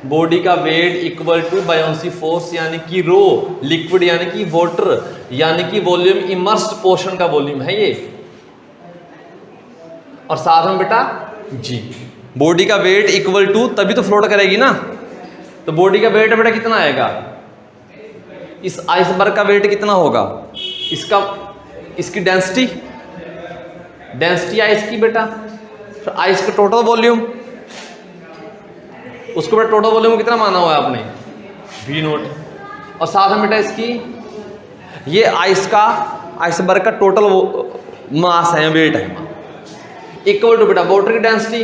बॉडी का weight equal to buoyancy force, यानी कि रो लिक्विड यानी कि वाटर यानी कि वॉल्यूम इमर्स्ड पोर्शन का वॉल्यूम है ये, और साथ में बेटा जी। बॉडी का वेट इक्वल टू, तभी तो फ्लोट करेगी ना। तो बॉडी का वेट बेटा कितना आएगा, इस आइसबर्ग का वेट कितना होगा, इसकी डेंसिटी आइस की बेटा, तो आइस का टोटल वॉल्यूम, उसको बेटा टोटल वॉल्यूम कितना माना हुआ है आपने, V नोट। और साथ में बेटा इसकी ये आइसबर्ग का टोटल मास है, वेट है, इक्वल टू बेटा वाटर की डेंसिटी।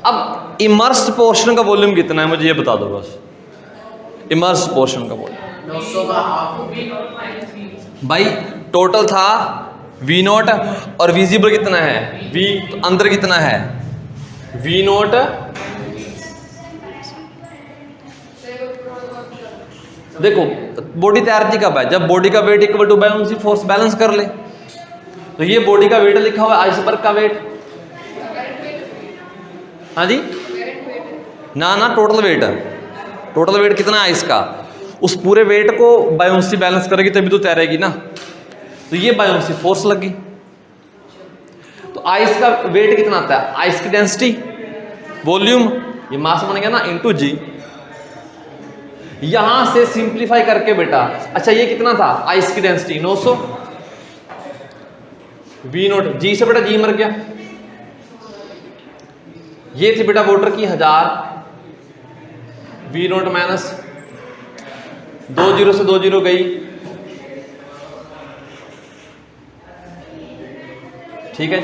अब इमर्स्ड पोर्शन का वॉल्यूम कितना है मुझे ये बता दो बस, इमर्स्ड पोर्शन का वॉल्यूम 900 का हाफ भाई टोटल था V नोट, और विजिबल कितना है V, तो अंदर कितना है V नोट। देखो बॉडी तैयार थी कब है, जब बॉडी का weight equal to buoyancy force balance कर ले। तो ये बॉडी का वेट लिखा हुआ है, आइसबर्ग का वेट, हाँ जी ना टोटल वेट कितना है इसका, उस पूरे वेट को बायोंसी बैलेंस करेगी तभी तो तैरेगी ना। तो ये बायोंसी फोर्स लगी। तो आइस का वेट कितना आता है, आइस की डेंसिटी वॉल्यूम, ये मास बन गया ना, इनटू जी। यहां से सिंप्लीफाई करके बेटा, अच्छा ये कितना था आइस की डेंसिटी 900, V नोट, जी से बेटा जी मर गया। ये थी बेटा वाटर की 1000, V नोट माइनस 2 0 से 2 0 गई, ठीक है।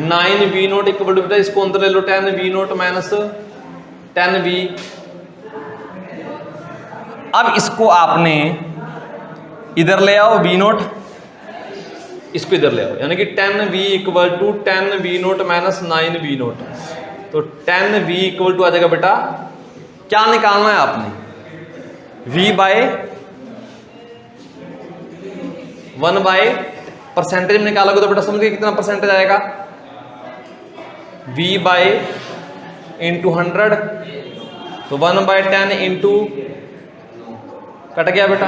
9 V नोट इक्वल टू बेटा इसको अंदर ले लो 10 V नोट माइनस 10 V। अब इसको आपने इधर ले आओ V नोट, इसको इधर ले आओ, यानी कि 10 V equal to 10 V nought minus 9 V nought. तो 10 V इक्वल टू आ जाएगा बेटा, क्या निकालना है आपने, V बाय 1 बाय परसेंटेज में निकालोगे तो बेटा समझिए कितना परसेंटेज आएगा, V बाय इंटू 100, तो 1 बाय 10 इंटू कट गया बेटा,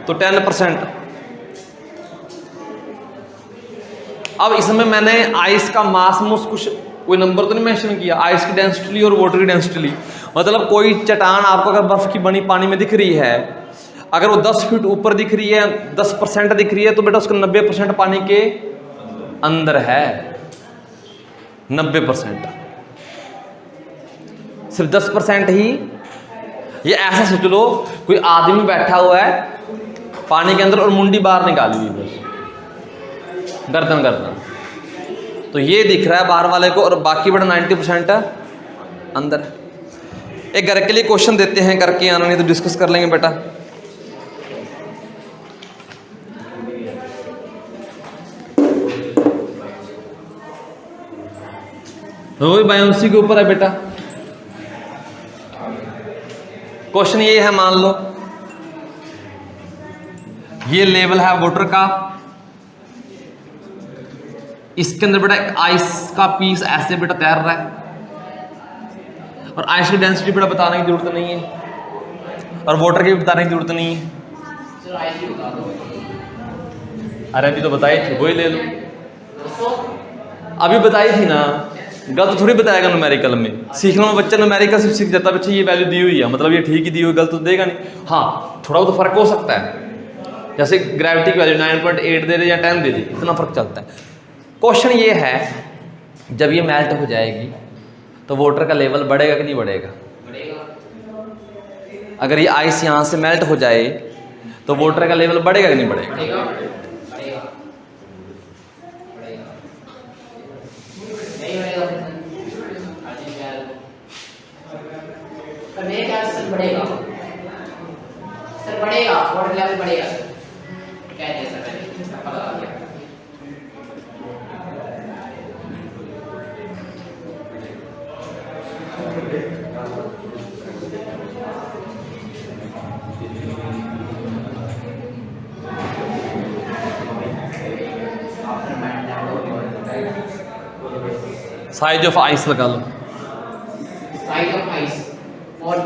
तो 10%। अब इसमें मैंने आइस का मास मूस कुछ कोई नंबर तो नहीं मेंशन किया, आइस की डेंसिटी ली और वाटर की डेंसिटी ली। मतलब कोई चट्टान आपको अगर बर्फ की बनी पानी में दिख रही है, अगर वो 10 फीट ऊपर दिख रही है, 10% दिख रही है, तो बेटा उसका 90% पानी के अंदर है, 90%, सिर्फ 10% ही। ये ऐसा सोच लो कोई आदमी बैठा हुआ है पानी के अंदर और मुंडी बाहर निकाली हुई बस, गर्दन, तो ये दिख रहा है बाहर वाले को, और बाकी बेटा 90% अंदर। एक घर के लिए क्वेश्चन देते हैं, करके आना नहीं तो डिस्कस कर लेंगे बेटा। तो वही बायोंसी के ऊपर है बेटा। क्वेश्चन ये है, मान लो ये लेवल है वाटर का, इसके अंदर बेटा आइस का पीस ऐसे बेटा तैर रहा है, और आइस की डेंसिटी बेटा बताने की जरूरत नहीं है, और वाटर की बताने की जरूरत नहीं है। सर आइस भी बता दो। अरे अभी तो बताई थी, वही ले लो। अभी बताई थी ना, गलत थोड़ी बताएगा न्यूमेरिकल में। सीखने में बच्चा न्यूमेरिकल सिर्फ सीख जाता है, बच्चा ये वैल्यू दी हुई है मतलब ये ठीक ही दी हुई, गलत तो देगा नहीं। हाँ थोड़ा बहुत फर्क हो सकता है, जैसे ग्रेविटी की वैल्यू 9.8 दे दे या 10 दे दे, इतना फर्क चलता है। क्वेश्चन ये है, जब ये मेल्ट हो जाएगी तो वाटर का लेवल बढ़ेगा कि नहीं बढ़ेगा? बढ़ेगा। अगर ये आइस यहाँ से मेल्ट हो जाए तो वाटर का लेवल बढ़ेगा कि नहीं बढ़ेगा? बढ़ेगा। बढ़ेगा। बढ़ेगा। नहीं बढ़ेगा सर, मेरे ख्याल से सर बढ़ेगा। सर बढ़ेगा, वाटर लेवल बढ़ेगा सर। क्या है सर, मैंने पता लगा दिया। साइज ऑफ आइस लगा लो। साइज ऑफ आइस फॉर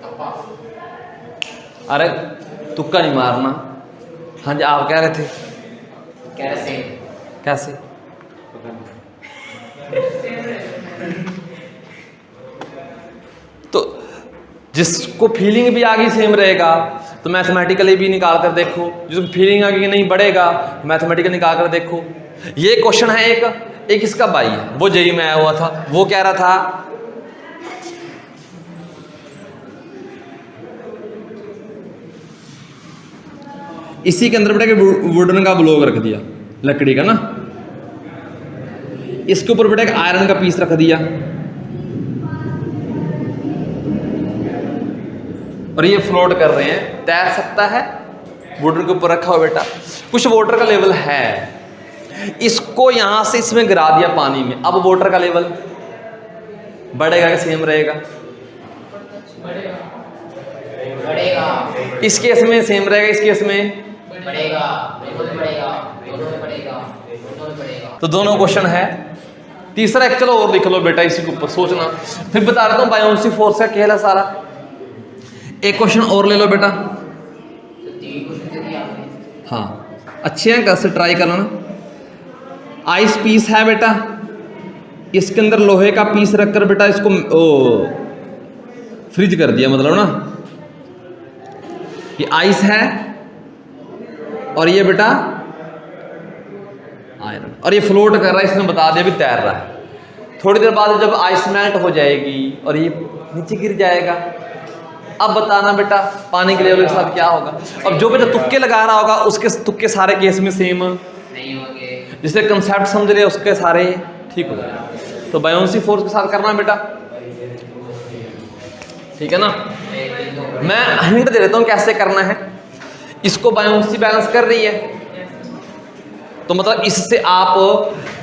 कप्पा। अरे तुक्का नहीं मारना। हाँ जी आप कह रहे थे, कैसे? कैसे? तो जिसको फीलिंग भी आ गई सेम रहेगा तो मैथमेटिकली भी निकाल कर देखो, जिसको फीलिंग आ गई नहीं बढ़ेगा मैथमेटिकल निकाल कर देखो। ये क्वेश्चन है एक इसका भाई है, वो जेई में आया हुआ था, वो कह रहा था इसी के अंदर बेटा वुडन का ब्लॉक रख दिया, लकड़ी का ना, इसके ऊपर बेटा एक आयरन का पीस रख दिया, और ये फ्लोट कर रहे हैं, तैर सकता है, वुडन के ऊपर रखा हुआ बेटा, कुछ वाटर का लेवल है, इसको यहां से इसमें गिरा दिया पानी में, अब वाटर का लेवल बढ़ेगा कि सेम रहेगा? बढ़ेगा। इस केस में सेम रहेगा, इस केस में बढ़ेगा, दोनों में बढ़ेगा, दोनों में बढ़ेगा, दोनों में बढ़ेगा। तो दोनों क्वेश्चन है। तीसरा एक चलो और लिख लो बेटा, इसी के ऊपर सोचना, फिर बता रहा हूँ बायोन्सी फोर्स का खेल है सारा। एक क्वेश्चन और ले लो बेटा। तो 3 क्वेश्चन दे दिए आपने। हाँ अच्छे हैं, कैसे ट्राई करना ना। आइस पीस है बेटा, इसके अंदर लोहे का पीस रखकर बेटा इसको फ्रीज कर दिया, मतलब ना ये आइस है और ये बेटा आयरन, और ये फ्लोट कर रहा है, इसने बता दिया भी तैर रहा है। थोड़ी देर बाद जब आइस मेल्ट हो जाएगी और ये नीचे गिर जाएगा, अब बताना बेटा पानी के लेवल के साथ क्या होगा। अब जो बेटा तुक्के लगा रहा होगा उसके तुक्के सारे केस में सेम नहीं होंगे, जिसने कंसेप्ट समझ लिया उसके सारे ठीक हो जाएगा। तो बायोन्सी फोर्स के साथ करना बेटा, ठीक है ना। मैं हिंट दे देता हूँ कैसे करना है। इसको बायोन्सी बैलेंस कर रही है, तो मतलब इससे आप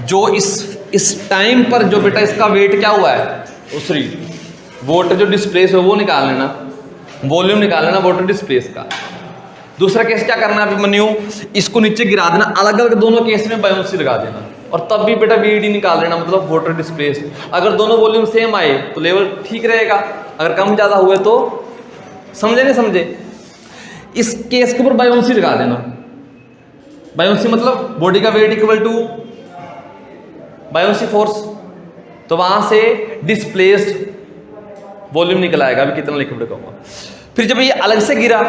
जो इस टाइम पर जो बेटा इसका वेट क्या हुआ है, दूसरी वाटर जो डिस्प्लेस हो वो निकाल लेना, वॉल्यूम निकाल लेना वाटर डिस्प्लेस का। दूसरा केस क्या करना है अभिमन्यु, इसको नीचे गिरा देना, अलग अलग दोनों केस में बायोन्सी लगा देना, और तब भी बेटा वीडी निकाल लेना, मतलब वाटर डिस्प्लेस। अगर दोनों वॉल्यूम सेम आए तो लेवल ठीक रहेगा, अगर कम ज़्यादा हुए तो समझे नहीं समझे। इस केस के ऊपर बायोन्सी लगा देना। बायोन्सी मतलब बॉडी का weight equal to buoyancy force, तो वहां से डिस्प्लेस्ड वॉल्यूम निकल आएगा, अभी कितना लिक्विड का होगा। फिर जब ये अलग से गिरा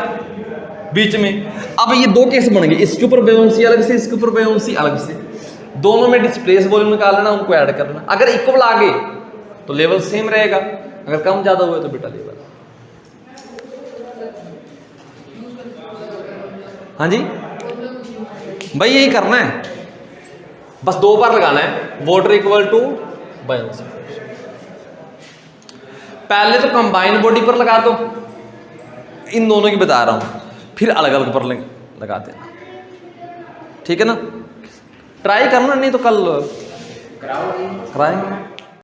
बीच में, अब ये दो केस बन गए, इसके ऊपर बायोन्सी अलग से, इसके ऊपर बायोन्सी अलग से, दोनों में डिस्प्लेस वॉल्यूम निकालना, उनको ऐड करना। अगर इक्वल आ गए तो लेवल सेम रहेगा, अगर कम ज्यादा हुए तो बेटा लेवल। हाँ जी भाई यही करना है, बस 2 बार लगाना है, वाटर इक्वल टू बायोन्सी। पहले तो कंबाइन बॉडी पर लगा दो, इन दोनों की बता रहा हूं, फिर अलग अलग पर लगा देना, ठीक है ना। ट्राई करना, नहीं तो कल कराएंगे।